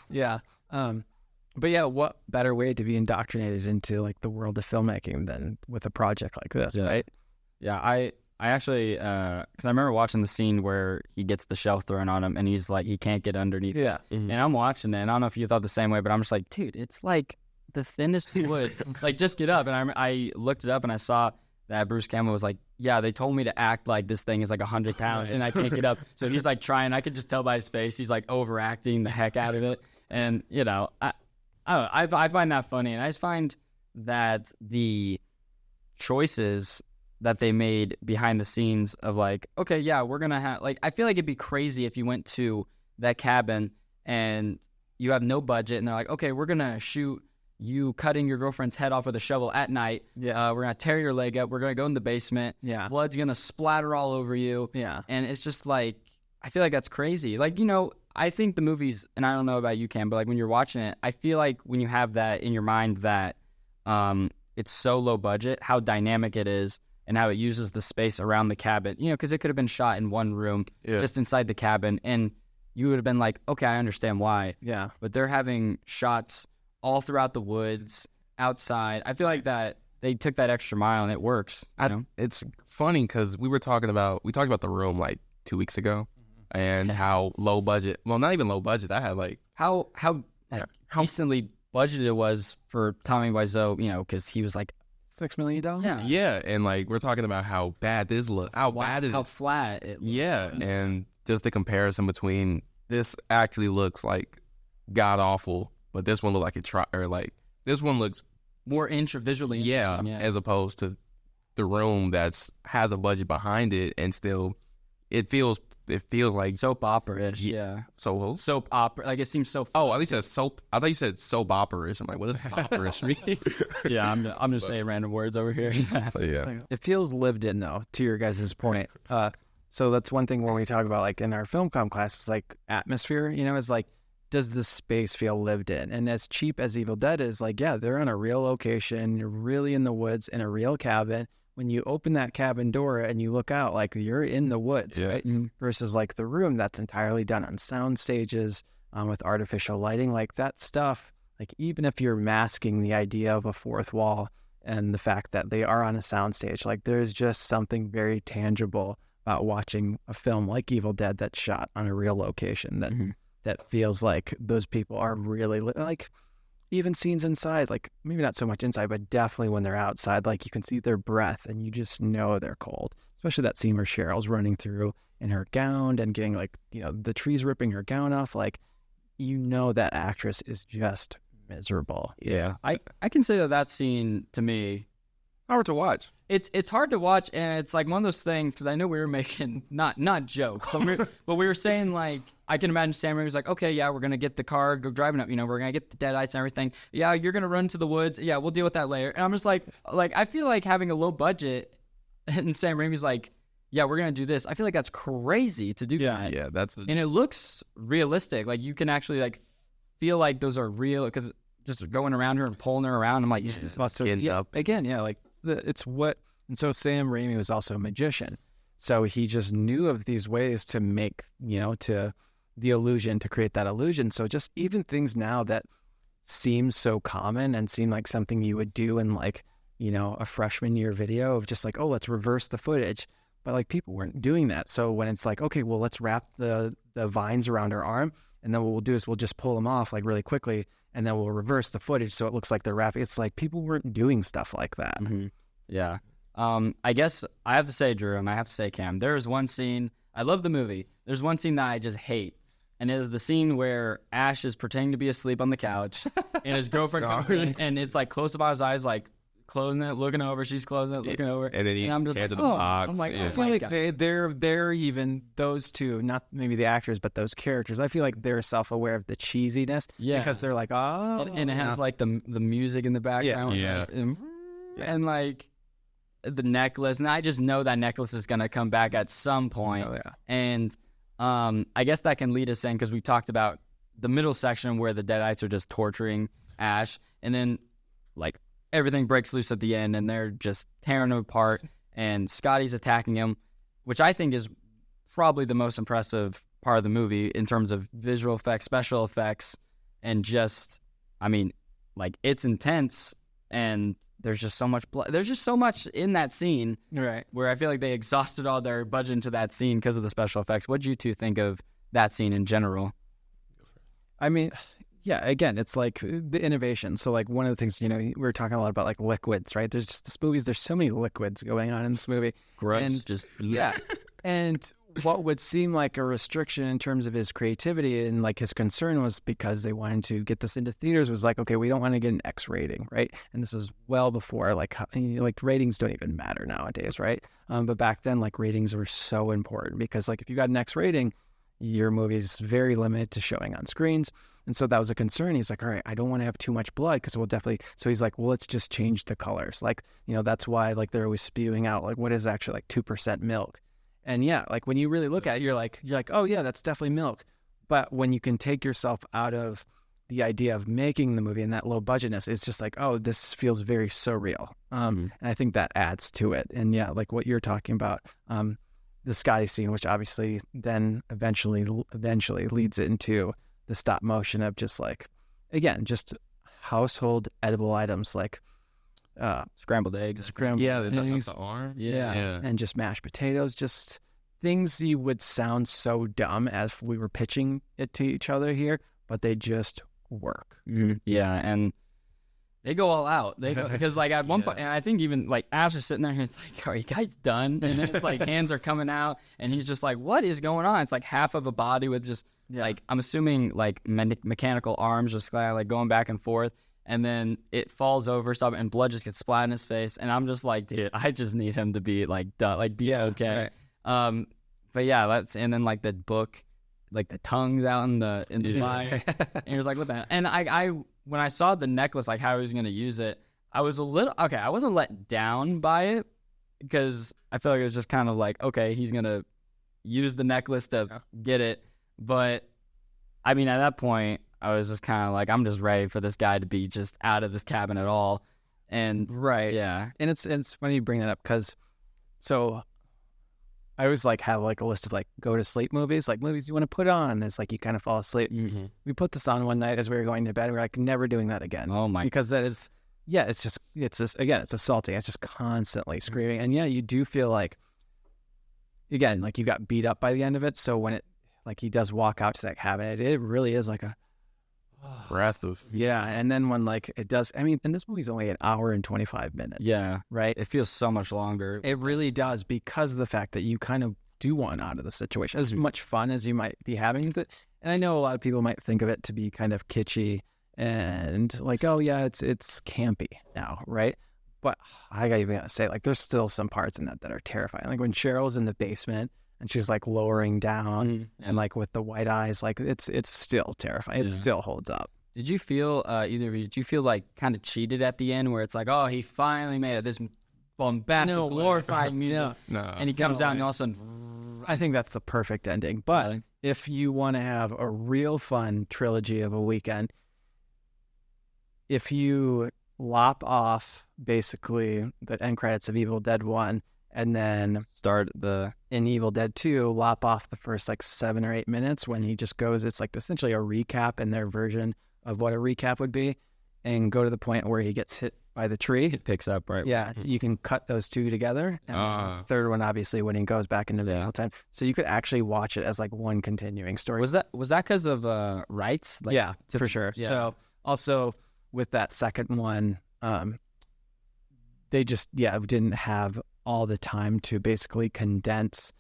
Yeah. But yeah, what better way to be indoctrinated into like the world of filmmaking than with a project like this, right? Yeah, I actually, because I remember watching the scene where he gets the shelf thrown on him and he's like, he can't get underneath. Yeah. And I'm watching it, and I don't know if you thought the same way, but I'm just like, dude, it's like the thinnest wood. Like, just get up. And I looked it up and I saw that Bruce Campbell was like, yeah, they told me to act like this thing is like 100 pounds and I can't get up. So he's like trying. I could just tell by his face he's like overacting the heck out of it. And you know, I find that funny, and I just find that the choices that they made behind the scenes of like, okay, yeah, we're gonna have like, I feel like it'd be crazy if you went to that cabin and you have no budget, and they're like, okay, we're gonna shoot you cutting your girlfriend's head off with a shovel at night. Yeah. We're gonna tear your leg up. We're gonna go in the basement. Yeah. Blood's gonna splatter all over you. Yeah. And it's just like, I feel like that's crazy. Like, you know, I think the movies, and I don't know about you, Cam, but like when you're watching it, I feel like when you have that in your mind that it's so low budget, how dynamic it is and how it uses the space around the cabin, you know, because it could have been shot in one room just inside the cabin, and you would have been like, okay, I understand why. Yeah. But they're having shots all throughout the woods, outside. I feel like that they took that extra mile and it works. You know? It's funny because we talked about The Room like 2 weeks ago, and how low budget. Well, not even low budget. I had like how decently budgeted it was for Tommy Wiseau, you know, because he was like $6 million. Yeah, and like we're talking about how bad this looks. How bad it how is. flat it looks. Yeah, and just the comparison between this actually looks like god awful, but this one look like this one looks more visually interesting. Yeah, as opposed to The Room has a budget behind it, and still it feels like soap opera-ish. Yeah. Soap opera. Like it seems so. Oh, at least it's soap. I thought you said soap opera-ish. I'm like, what does opera-ish mean? Yeah, I'm just saying random words over here. Yeah. It feels lived in though. To your guys' point. So that's one thing when we talk about like in our film comm class, it's like atmosphere. You know, is like, does the space feel lived in? And as cheap as Evil Dead is, like, yeah, they're on a real location. You're really in the woods in a real cabin. When you open that cabin door and you look out, like you're in the woods, right? Versus like The Room, that's entirely done on sound stages with artificial lighting, like that stuff. Like even if you're masking the idea of a fourth wall and the fact that they are on a sound stage, like there's just something very tangible about watching a film like Evil Dead that's shot on a real location that feels like those people are really like. Even scenes inside, like maybe not so much inside, but definitely when they're outside, like you can see their breath and you just know they're cold. Especially that scene where Cheryl's running through in her gown and getting like, you know, the trees ripping her gown off. Like, you know, that actress is just miserable. Yeah. I can say that scene to me, hard to watch. It's hard to watch, and it's like one of those things, because I know we were making not jokes, but we were saying like, I can imagine Sam Raimi was like, okay, yeah, we're gonna get the car, go driving up, you know, we're gonna get the deadites and everything. Yeah, you're gonna run to the woods. Yeah, we'll deal with that later. And I'm just like I feel like having a low budget, and Sam Raimi's like, yeah, we're gonna do this. I feel like that's crazy to do that. Yeah, and it looks realistic. Like you can actually like feel like those are real, because just going around her and pulling her around. I'm like, up again. Yeah, like it's what. And so Sam Raimi was also a magician, so he just knew of these ways to make, you know, to the illusion, to create that illusion. So just even things now that seem so common and seem like something you would do in like, you know, a freshman year video of just like, oh, let's reverse the footage. But like people weren't doing that. So when it's like, okay, well, let's wrap the vines around her arm, and then what we'll do is we'll just pull them off like really quickly, and then we'll reverse the footage so it looks like they're wrapping. It's like people weren't doing stuff like that. Yeah. I guess I have to say, Drew, and I have to say, Cam, there is one scene, I love the movie. There's one scene that I just hate. And it is the scene where Ash is pretending to be asleep on the couch, and his girlfriend comes in, and it's like close up on his eyes, like closing it, looking over. She's closing it, looking over. And then I'm just like, the box. I'm like, I feel like they're even those two, not maybe the actors, but those characters. I feel like they're self-aware of the cheesiness, because they're like, oh, and it has like the music in the background, and like the necklace, and I just know that necklace is gonna come back at some point. And I guess that can lead us in, because we talked about the middle section where the Deadites are just torturing Ash, and then like everything breaks loose at the end, and they're just tearing him apart, and Scotty's attacking him, which I think is probably the most impressive part of the movie in terms of visual effects, special effects, and just, I mean, like it's intense, and there's just so much there's just so much in that scene, right? Where I feel like they exhausted all their budget into that scene because of the special effects. What did you two think of that scene in general? I mean, yeah, again, it's like the innovation. So like one of the things, we were talking a lot about like liquids, right? There's just there's so many liquids going on in this movie. Gross. And Just yeah. And what would seem like a restriction in terms of his creativity and like his concern was because they wanted to get this into theaters was like, okay, we don't want to get an X rating, right? And this is well before like ratings don't even matter nowadays, right? But back then, like ratings were so important because like if you got an X rating, your movie is very limited to showing on screens. And so that was a concern. He's like, all right, I don't want to have too much blood because we'll definitely. So he's like, well, let's just change the colors. Like, that's why like they're always spewing out like what is actually like 2% milk. And yeah, like when you really look at it, you're like, oh yeah, that's definitely milk. But when you can take yourself out of the idea of making the movie and that low budgetness, it's just like, oh, this feels very surreal. And I think that adds to it. And yeah, like what you're talking about, the Scotty scene, which obviously then eventually leads into the stop motion of just like, again, just household edible items like scrambled eggs. Yeah, eggs. the arm. Yeah. And just mashed potatoes, just things you would sound so dumb as we were pitching it to each other here, but they just work. Mm-hmm. Yeah, and they go all out. They go, because like at one point, and I think even like Ash is sitting there, and it's like, "Are you guys done?" And then it's like hands are coming out, and he's just like, "What is going on?" It's like half of a body with just like I'm assuming like mechanical arms just like going back and forth, and then it falls over, and blood just gets splattered in his face, and I'm just like, dude, I just need him to be like done, like be okay. Right. But yeah, and then like the book, like the tongue's out in the fire, and he was like, "What the hell?" And I when I saw the necklace, like how he was gonna use it, I was a little okay. I wasn't let down by it because I feel like it was just kind of like, okay, he's gonna use the necklace to get it. But I mean, at that point, I was just kind of like, I'm just ready for this guy to be just out of this cabin at all. And right, yeah, and it's funny you bring that up because so I always like have like a list of like go to sleep movies, like movies you want to put on. It's like you kind of fall asleep. Mm-hmm. We put this on one night as we were going to bed. We're like, never doing that again. Oh my! Because that is, it's assaulting. It's just constantly screaming, and yeah, you do feel like, again, like you got beat up by the end of it. So when it, like he does walk out to that cabin, it really is like a breath of and then when like it does, I mean, and this movie's only an hour and 25 minutes. Yeah, right. It feels so much longer. It really does because of the fact that you kind of do want out of the situation. As much fun as you might be having, and I know a lot of people might think of it to be kind of kitschy and like, oh yeah, it's campy now, right? But I gotta say, like, there's still some parts in that are terrifying. Like when Cheryl's in the basement and she's like lowering down and like with the white eyes, like it's still terrifying. It still holds up. Did you feel either of you? Did you feel like kind of cheated at the end, where it's like, oh, he finally made it? This bombastic, glorified music, and he comes out and all of a sudden, I think that's the perfect ending. But if you want to have a real fun trilogy of a weekend, if you lop off basically the end credits of Evil Dead 1 and then start in Evil Dead 2, lop off the first like 7 or 8 minutes when he just goes, it's like essentially a recap in their version of what a recap would be, and go to the point where he gets hit by the tree. It picks up, right? Yeah, you can cut those two together. And the third one, obviously, when he goes back into the real time. So you could actually watch it as like one continuing story. Was that because of rights? Like, yeah, for sure. Yeah. So also with that second one, they just didn't have all the time to basically condense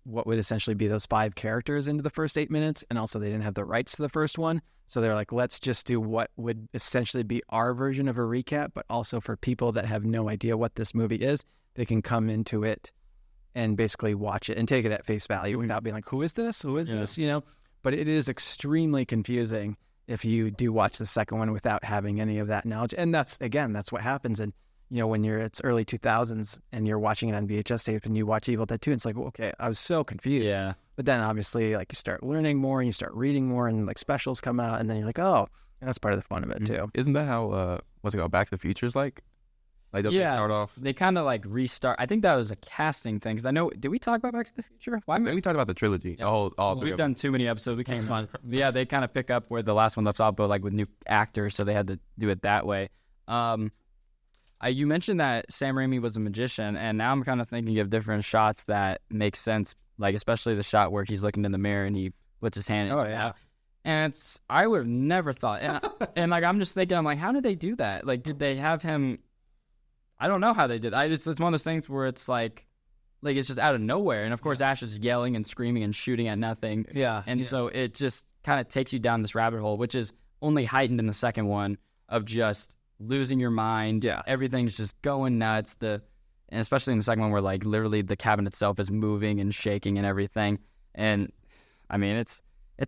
what would essentially be those 5 characters into the first 8 minutes, and also they didn't have the rights to the first one, so they're like, let's just do what would essentially be our version of a recap, but also for people that have no idea what this movie is, they can come into it and basically watch it and take it at face value without being like, who is this, this, but it is extremely confusing if you do watch the second one without having any of that knowledge. And that's what happens. And when it's early 2000s and you're watching it on VHS tape and you watch Evil Dead 2, it's like, well, okay, I was so confused. Yeah. But then obviously, like, you start learning more and you start reading more and like specials come out, and then you're like, oh, and that's part of the fun of it too. Isn't that how what's it called, Back to the Future's like? Like, don't they start off? They kind of like restart. I think that was a casting thing, because I know. Did we talk about Back to the Future? I mean, we talked about the trilogy. Yeah. All three. We've done too many episodes. We can't. Fun. Yeah, they kind of pick up where the last one left off, but like with new actors, so they had to do it that way. You mentioned that Sam Raimi was a magician, and now I'm kind of thinking of different shots that make sense, like especially the shot where he's looking in the mirror and he puts his hand in his mouth. And I would have never thought. And like, I'm just thinking, I'm like, how did they do that? Like, did they have him? I don't know how they did. It's one of those things where it's like it's just out of nowhere. And of course, Ash is yelling and screaming and shooting at nothing. Yeah. And so it just kind of takes you down this rabbit hole, which is only heightened in the second one of just losing your mind. Yeah. Everything's just going nuts. And especially in the second one where like literally the cabin itself is moving and shaking and everything. And I mean, it's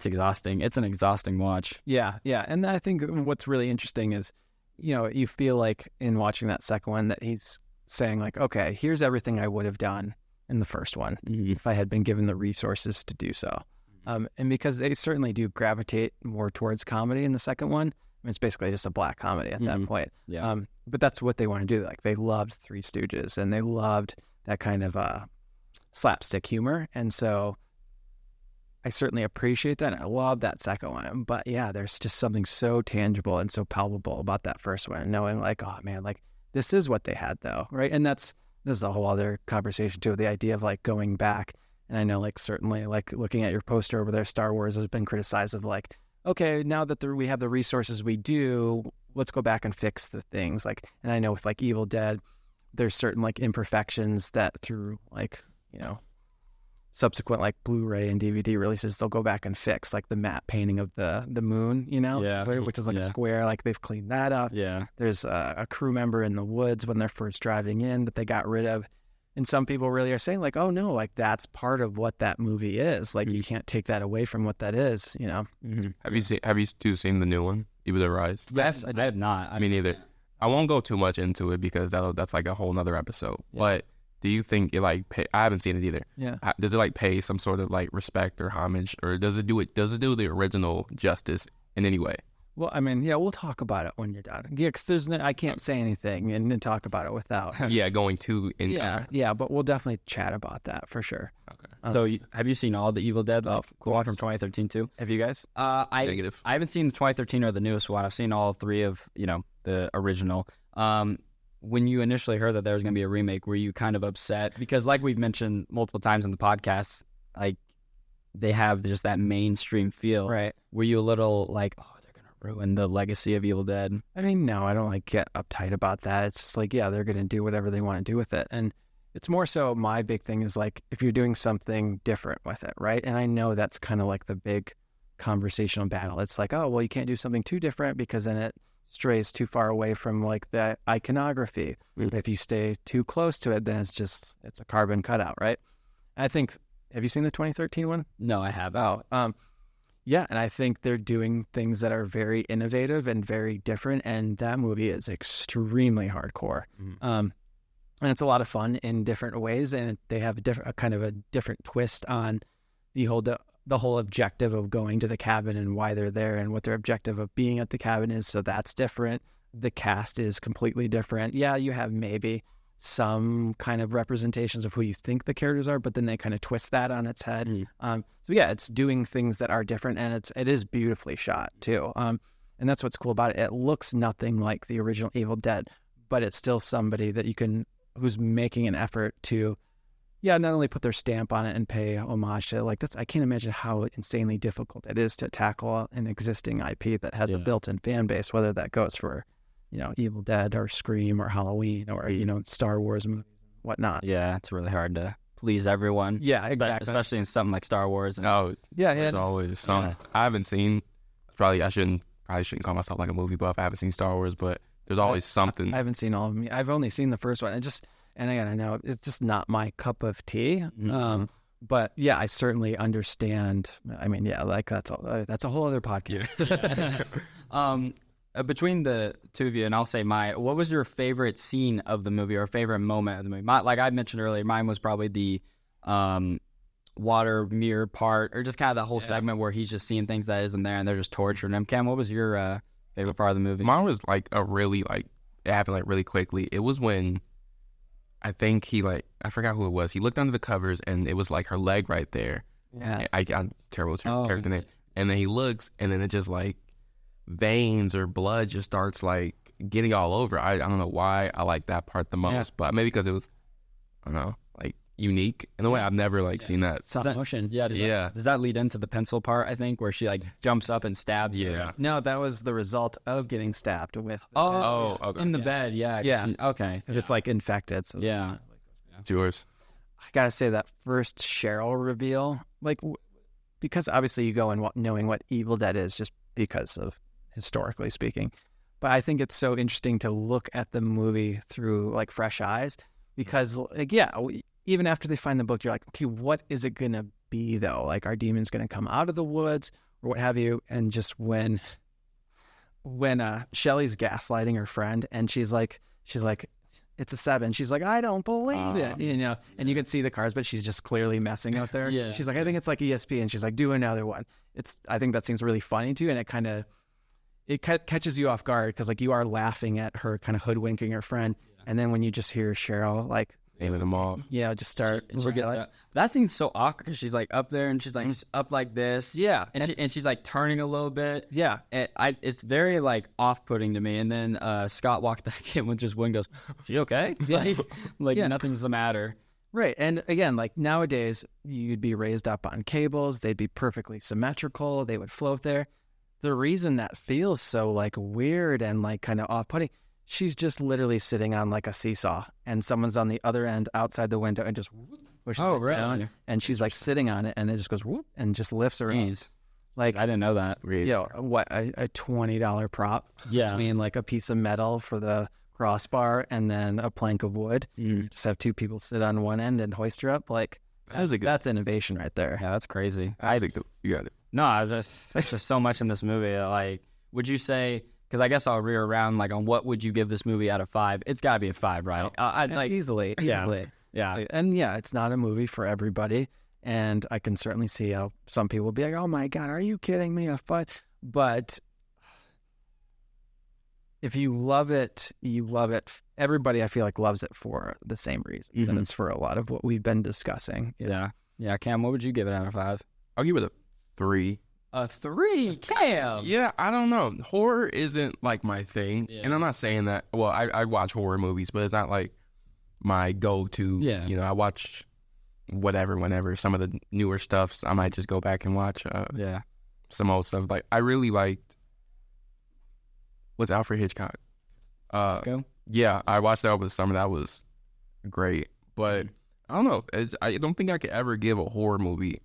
exhausting. It's an exhausting watch. Yeah. And I think what's really interesting is, you feel like in watching that second one that he's saying like, okay, here's everything I would have done in the first one if I had been given the resources to do so. And because they certainly do gravitate more towards comedy in the second one. I mean, it's basically just a black comedy at that point. Yeah. But that's what they want to do. Like they loved Three Stooges and they loved that kind of slapstick humor. And so I certainly appreciate that. And I love that second one. But yeah, there's just something so tangible and so palpable about that first one, knowing like, oh man, like this is what they had though, right? And this is a whole other conversation too, the idea of like going back. And I know like certainly like looking at your poster over there, Star Wars has been criticized of like, okay, now that we have the resources we do, let's go back and fix the things. Like, and I know with like Evil Dead, there's certain like imperfections that through like, subsequent like Blu-ray and DVD releases, they'll go back and fix like the matte painting of the moon, which is like a square. Like they've cleaned that up. Yeah. There's a crew member in the woods when they're first driving in that they got rid of. And some people really are saying like, oh no, like that's part of what that movie is. Like you can't take that away from what that is, Have you two seen the new one, Evil Dead Rise? Yes, I have not. Me neither. I won't go too much into it because that's like a whole nother episode. Yeah. But do you think it like I haven't seen it either. Yeah. Does it like pay some sort of like respect or homage, or does it do the original justice in any way? Well, I mean, yeah, we'll talk about it when you're done. Yeah, because I can't say anything and talk about it without. Going to. Yeah, but we'll definitely chat about that for sure. Okay. So have you seen all the Evil Dead? One from 2013 too. Have you guys? Negative. I haven't seen the 2013 or the newest one. I've seen all three of the original. When you initially heard that there was going to be a remake, were you kind of upset? Because like we've mentioned multiple times in the podcast, like they have just that mainstream feel. Right. Were you a little like, oh, they're going to ruin the legacy of Evil Dead? I mean, no, I don't like get uptight about that. It's just like, yeah, they're going to do whatever they want to do with it. And it's more so my big thing is like, if you're doing something different with it, right? And I know that's kind of like the big conversational battle. It's like, oh, well, you can't do something too different because then it strays too far away from like the iconography. If you stay too close to it, then it's a carbon cutout, right? I think, have you seen the 2013 one? No, I haven't. Oh, yeah, and I think they're doing things that are very innovative and very different, and that movie is extremely hardcore. And it's a lot of fun in different ways, and they have a kind of a different twist on the whole objective of going to the cabin and why they're there and what their objective of being at the cabin is. So that's different. The cast is completely different. Yeah, you have maybe some kind of representations of who you think the characters are, but then they kind of twist that on its head. So yeah, it's doing things that are different, and it is beautifully shot too. And that's what's cool about it. It looks nothing like the original Evil Dead, but it's still somebody that who's making an effort to not only put their stamp on it and pay homage to it. Like I can't imagine how insanely difficult it is to tackle an existing IP that has a built-in fan base, whether that goes for, Evil Dead or Scream or Halloween or, Star Wars movies and whatnot. Yeah, it's really hard to please everyone. Yeah, exactly. Especially in something like Star Wars. There's always some. I haven't seen, I shouldn't call myself like a movie buff. I haven't seen Star Wars, but there's always something. I haven't seen all of them. I've only seen the first one. And again, I know it's just not my cup of tea. But yeah, I certainly understand. I mean, yeah, like that's a whole other podcast. Between the two of you, and I'll say what was your favorite scene of the movie or favorite moment of the movie? Like I mentioned earlier, mine was probably the water mirror part, or just kind of that whole segment where he's just seeing things that isn't there and they're just torturing him. Cam, what was your favorite part of the movie? Mine was like it happened like really quickly. It was when I think I forgot who it was. He looked under the covers and it was like her leg right there. Yeah. I'm terrible character name. And then he looks and then it just like veins or blood just starts like getting all over. I don't know why I like that part the most, but maybe because it was, I don't know, like unique in a way. I've never like seen that. Stop motion. Yeah, does that lead into the pencil part, I think, where she like jumps up and stabs her? Yeah. No, that was the result of getting stabbed with the Oh, okay. in the bed, yeah. Okay. because it's like infected. So Yeah. It's yours. I gotta say that first Cheryl reveal, like, because obviously you go in knowing what Evil Dead is just because of historically speaking, but I think it's so interesting to look at the movie through like fresh eyes because, like, even after they find the book, you're like, okay, what is it gonna be though? Like, are demons gonna come out of the woods or what have you? And just when Shelley's gaslighting her friend and she's like. It's a 7. She's like, I don't believe it, and you can see the cards, but she's just clearly messing out there. Yeah. She's like, I think it's like ESP, and she's like, do another one. I think that seems really funny too, and it catches you off guard because like you are laughing at her kind of hoodwinking her friend, and then when you just hear Cheryl like Naming them off. just start. That seems so awkward because she's like up there and she's like up like this. Yeah. And she's like turning a little bit. Yeah. And it's very like off-putting to me. And then Scott walks back in with just one goes, she okay? Like nothing's the matter. Right. And again, like nowadays, you'd be raised up on cables. They'd be perfectly symmetrical. They would float there. The reason that feels so like weird and like kind of off-putting, she's just literally sitting on like a seesaw and someone's on the other end outside the window and just pushes it down. And she's like sitting on it and it just goes whoop and just lifts her up. Like, I didn't know that. What, a $20 prop Yeah. between like a piece of metal for the crossbar and then a plank of wood. Just have two people sit on one end and hoist her up. Like, that's innovation right there. Yeah, that's crazy. You got it. No, there's just so much in this movie. Like, would you say, because I guess I'll rear around, like, on what would you give this movie out of 5? It's got to be a 5, right? Easily. Yeah. And it's not a movie for everybody. And I can certainly see how some people will be like, oh my God, are you kidding me? A 5? But if you love it, you love it. Everybody, I feel like, loves it for the same reasons. And it's for a lot of what we've been discussing. Yeah. Cam, what would you give it out of 5? I'll give it a 3. A 3, Cam. Yeah, I don't know. Horror isn't like my thing, and I'm not saying that. Well, I watch horror movies, but it's not like my go-to. Yeah. I watch whatever, whenever. Some of the newer stuff, I might just go back and watch. Some old stuff. Like I really liked. What's Alfred Hitchcock? Go. Yeah, I watched that over the summer. That was great, but I don't know. I don't think I could ever give a horror movie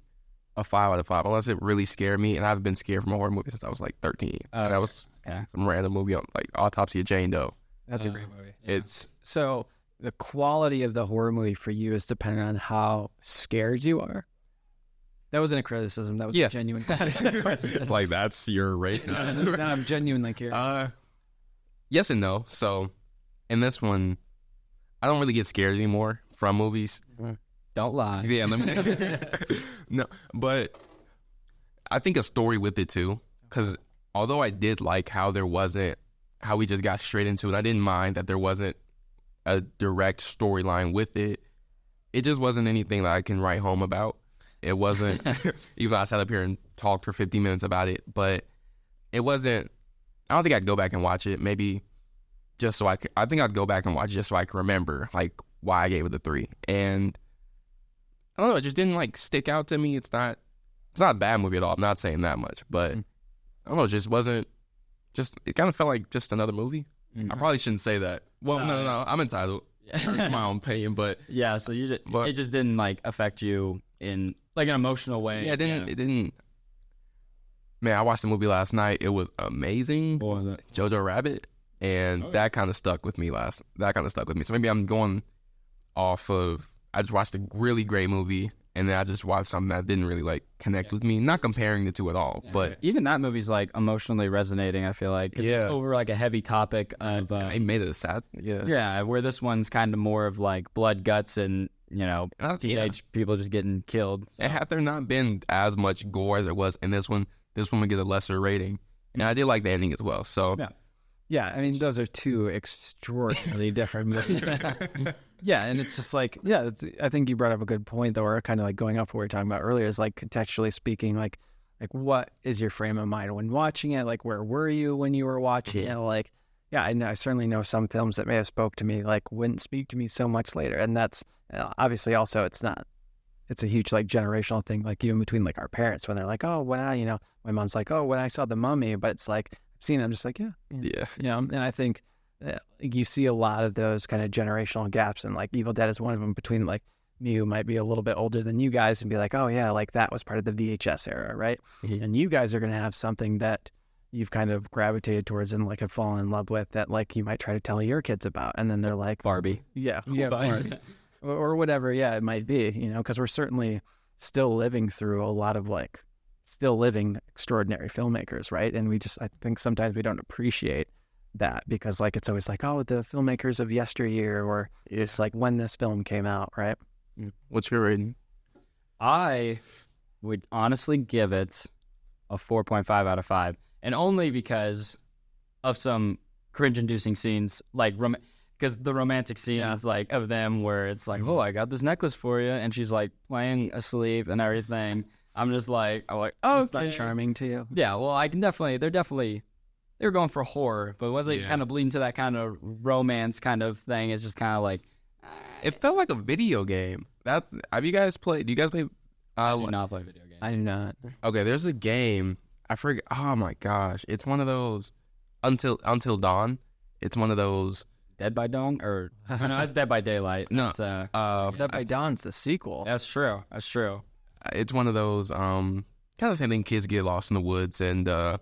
a 5 out of 5 unless it really scared me, and I've been scared from a horror movie since I was like 13. That was some random movie on like Autopsy of Jane Doe. That's a great movie. It's so the quality of the horror movie for you is dependent on how scared you are. That wasn't a criticism. That was a genuine question. like that's your rate. No, I'm genuinely curious. Yes and no. So in this one, I don't really get scared anymore from movies. Don't lie. Yeah, no, but I think a story with it too, because although I did like how we just got straight into it, I didn't mind that there wasn't a direct storyline with it. It just wasn't anything that I can write home about. It wasn't, even though I sat up here and talked for 50 minutes about it, but it wasn't, I don't think I'd go back and watch it, maybe just so I think I'd go back and watch it just so I can remember, like, why I gave it a 3. And I don't know, it just didn't, like, stick out to me. It's not a bad movie at all. I'm not saying that much, but I don't know, it just wasn't, it kind of felt like just another movie. I probably shouldn't say that. Well, no, I'm entitled. It's my own opinion, but yeah. So it just didn't like affect you in like an emotional way. Yeah, it didn't. Man, I watched the movie last night. It was amazing. Jojo Rabbit, and that kind of stuck with me. So maybe I'm going off of. I just watched a really great movie, and then I just watched something that didn't really like connect with me. Not comparing the two at all, but even that movie's like emotionally resonating. I feel like it's over like a heavy topic of. It made it sad. Yeah, where this one's kind of more of like blood, guts, and teenage people just getting killed. So. And had there not been as much gore as there was in this one would get a lesser rating. And I did like the ending as well. So yeah. I mean, those are two extraordinarily different movies. Yeah, and it's just like, I think you brought up a good point, though, or kind of like going off what we were talking about earlier, is like contextually speaking, like what is your frame of mind when watching it? Like, where were you when you were watching it? Like, Yeah, I know. I certainly know some films that may have spoke to me like wouldn't speak to me so much later, and that's obviously also it's not. It's a huge like generational thing, like even between like our parents when they're like, oh, when I, my mom's like, oh, when I saw The Mummy, but it's like I've seen it, I'm just like, yeah, Yeah. and I think you see a lot of those kind of generational gaps, and like Evil Dead is one of them between like me who might be a little bit older than you guys and be like, oh yeah, like that was part of the VHS era, right? Mhm. And you guys are gonna have something that you've kind of gravitated towards and like have fallen in love with that like you might try to tell your kids about, and then they're like, Barbie. yeah, Barbie. Or whatever, yeah, it might be, because we're certainly still living through a lot of like still living extraordinary filmmakers, right? And I think sometimes we don't appreciate that because like it's always like, oh, the filmmakers of yesteryear, or it's like when this film came out, right? What's your rating? I would honestly give it a 4.5 out of 5, and only because of some cringe-inducing scenes, like because the romantic scenes like of them where it's like, oh, I got this necklace for you, and she's like playing asleep and everything. I'm like, oh, It's not charming to you. Yeah, well, I can they were going for horror, but was it kind of bleeding to that kind of romance kind of thing? It's just kind of like, It felt like a video game. Do you guys play? I do not play video games. I do not. Okay, there's a game. I forget. Oh my gosh, it's one of those. Until Dawn. It's one of those. Dead by Dawn, or no, that's Dead by Daylight. No, It's, Dead by Dawn's the sequel. that's true. That's true. it's one of those. Kind of the same thing. Kids get lost in the woods and they're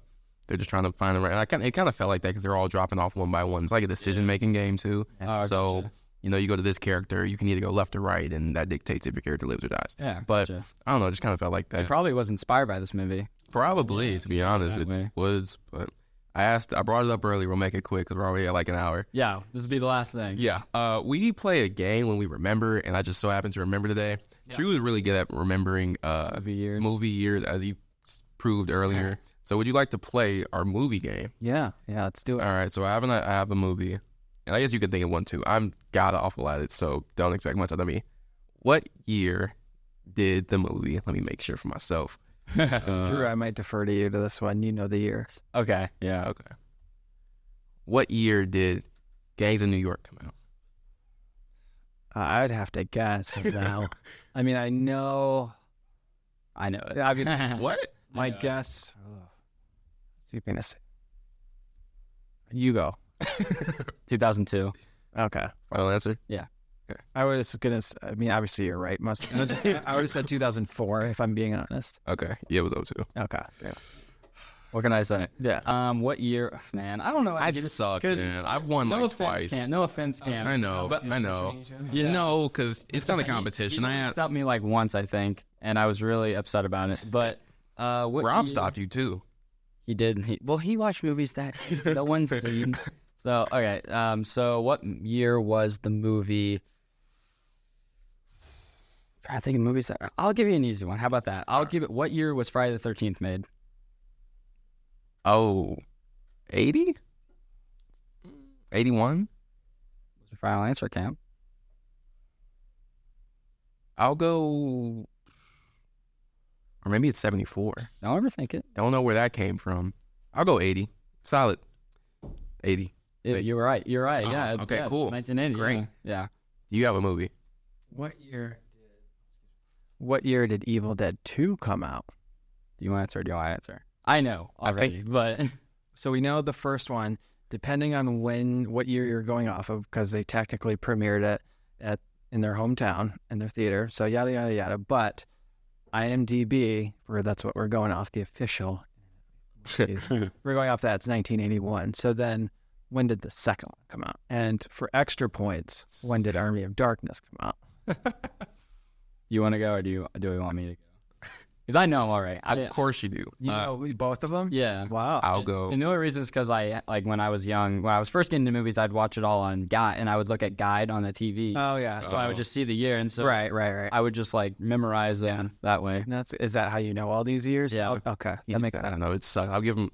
just trying to find them. And it kind of felt like that because they're all dropping off one by one. It's like a decision making game too. So Gotcha. you go to this character, you can either go left or right, and that dictates if your character lives or dies. Yeah, But gotcha. I don't know. It just kind of felt like that. It probably was inspired by this movie. Probably, to be honest, that way. it was. But I brought it up early. We'll make it quick because we're already at like an hour. Yeah, this would be the last thing. Yeah. We play a game when we remember, and I just so happen to remember today. Drew is really good at remembering movie years, as he proved earlier. So would you like to play our movie game? Yeah, let's do it. All right. So I have a movie, and I guess you can think of one too. I'm god awful at it, so don't expect much out of me. What year did the movie? Let me make sure for myself. Drew, I might defer to you to this one. You know the years. Okay. Yeah. Okay. What year did Gangs of New York come out? I'd have to guess now. I mean, I know. Obviously, What? my guess. See if I'm gonna say. You go. 2002. Okay. Final answer? I was gonna. I mean, obviously you're right. I would have said 2004 if I'm being honest. Okay. Yeah, it was 02. Okay. Yeah. What can I say? Yeah. What year? Man, I don't know. I suck, man. I've won No like offense, twice. Cam. No offense, Cam. I know. But I know. Yeah. No, because it's not a competition. He stopped me like once, I think, and I was really upset about it. But what Rob year- stopped you too. He did. He watched movies that no one's seen. So okay. So what year was the movie? I'm trying to think of movies that I'll give you an easy one. How about that? I'll give it. What year was Friday the 13th made? Oh, 80? 81? What's your final answer, Cam? I'll go, or maybe it's 74. Don't overthink it. Don't know where that came from. I'll go 80. Solid. 80. You're right. You're right. Oh, Yeah. okay, it's cool. 1980. Great. Yeah. Do you have a movie? What year did Evil Dead 2 come out? Do you want to answer or do I answer? I know already, but So we know the first one, depending on what year you're going off of, because they technically premiered it in their hometown, in their theater, so yada, yada, yada. But IMDb, that's what we're going off, the official. We're going off that. It's 1981. So then when did the second one come out? And for extra points, when did Army of Darkness come out? you want to go or do we want me to go? Because I know I'm all right. Of course you do. You know both of them? Yeah. Wow. I'll go. And the only reason is because when I was young, when I was first getting into movies, I'd watch it all on Guide, and I would look at Guide on the TV. Oh, yeah. So I would just see the year, and so Right. I would just memorize them that way. Is that how you know all these years? Yeah. Oh, okay. That makes I sense. don't know. It sucks. I'll give him.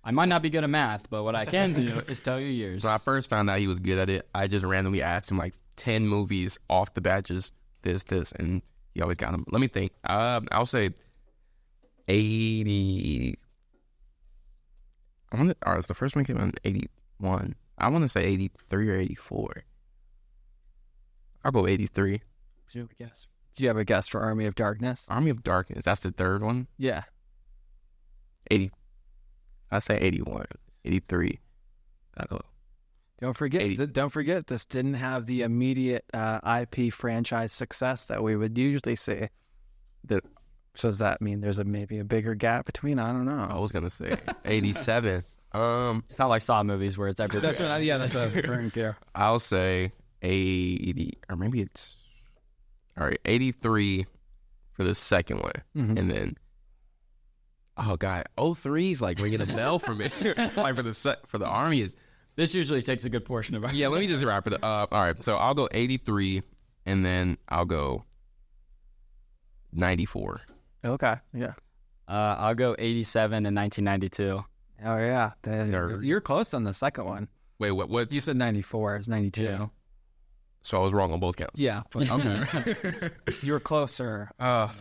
I might not be good at math, but what I can do is tell you years. When I first found out he was good at it, I just randomly asked him like 10 movies off the bat, just this, and he always got them. Let me think. I'll say 80. The first one came out in 81. I want to say 83 or 84. I'll go 83. Do you have a guess? Do you have a guess for Army of Darkness? Army of Darkness. That's the third one. Yeah. 80. I say 81, 83. I don't know. Don't forget, this didn't have the immediate IP franchise success that we would usually see. So does that mean there's maybe a bigger gap between? I don't know. I was gonna say 87. It's not like Saw movies where it's every. That's what I was referring to. I'll say 80, or maybe it's all right. 83 for the second one, and then oh god, 03 is like ringing a bell for me. Like for the Army. This usually takes a good portion of our. Yeah, let me just wrap it up. All right, so I'll go 83, and then I'll go 94. Okay, yeah. I'll go 87 and 1992. Oh yeah, you're close on the second one. Wait, what? You said 94. It's 92. Yeah. So I was wrong on both counts. Yeah. Okay. You were closer. I'll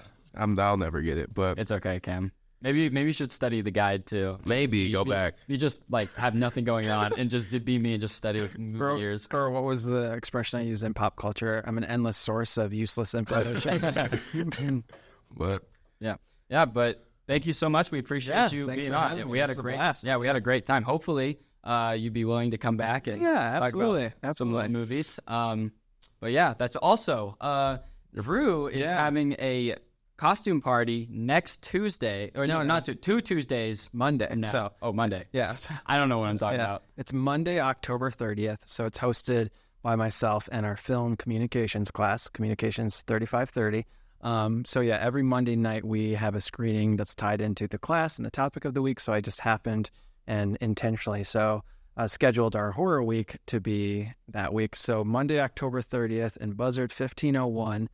never get it, but It's okay, Cam. Maybe you should study the guide too. maybe go back. You just like have nothing going on and just be me and just study movie years. Or what was the expression I used in pop culture? I'm an endless source of useless information. But Yeah, but thank you so much. We appreciate you thanks being for on. having me. We had a This was a great blast. we had a great time. Hopefully, you'd be willing to come back and Yeah, talk about absolutely. some movies. But yeah, that's also Drew is having a costume party next Tuesday, or no, not two Tuesdays. Monday. No. So, Monday. yes. I don't know what I'm talking about. It's Monday, October 30th. So it's hosted by myself and our film communications class, Communications 3530. So yeah, every Monday night we have a screening that's tied into the class and the topic of the week. So I just happened and intentionally scheduled our horror week to be that week. So Monday, October 30th in Buzzard 1501,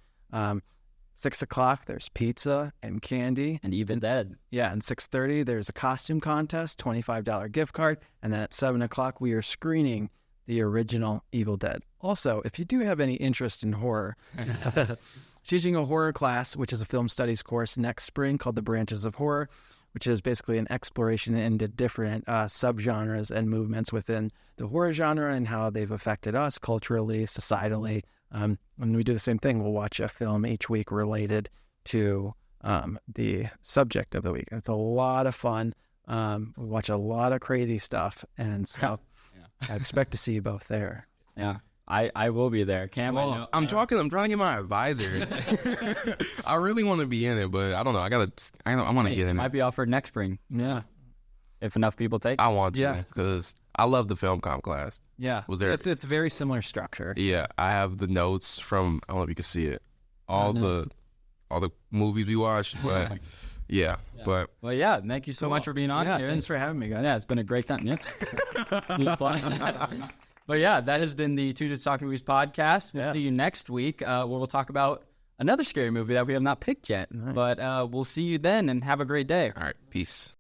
6 o'clock, there's pizza and candy. And Even Dead. Yeah, and 6:30 there's a costume contest, $25 gift card, and then at 7 o'clock we are screening the original Evil Dead. Also, if you do have any interest in horror, teaching a horror class, which is a film studies course next spring called The Branches of Horror, which is basically an exploration into different subgenres and movements within the horror genre and how they've affected us culturally, societally. And we do the same thing. We'll watch a film each week related to the subject of the week. It's a lot of fun. We watch a lot of crazy stuff. And so I expect to see you both there. Yeah. I will be there. Cam, I know. I'm trying to get my advisor. I really want to be in it, but I don't know. I want to get in Might it. be offered next spring Yeah. if enough people take. I want to, Yeah. because I love the film comp class. Yeah. Was there- It's very similar structure. Yeah, I have the notes from. I don't know if you can see it. All nice. the movies we watched, but yeah. But Well, yeah. Thank you so much for being on Yeah, here. thanks for having me, guys. Yeah, it's been a great time. Yep. But yeah, that has been the Two Dudes Talking Movies podcast. We'll see you next week where we'll talk about another scary movie that we have not picked yet. Nice. But we'll see you then and have a great day. all right, peace.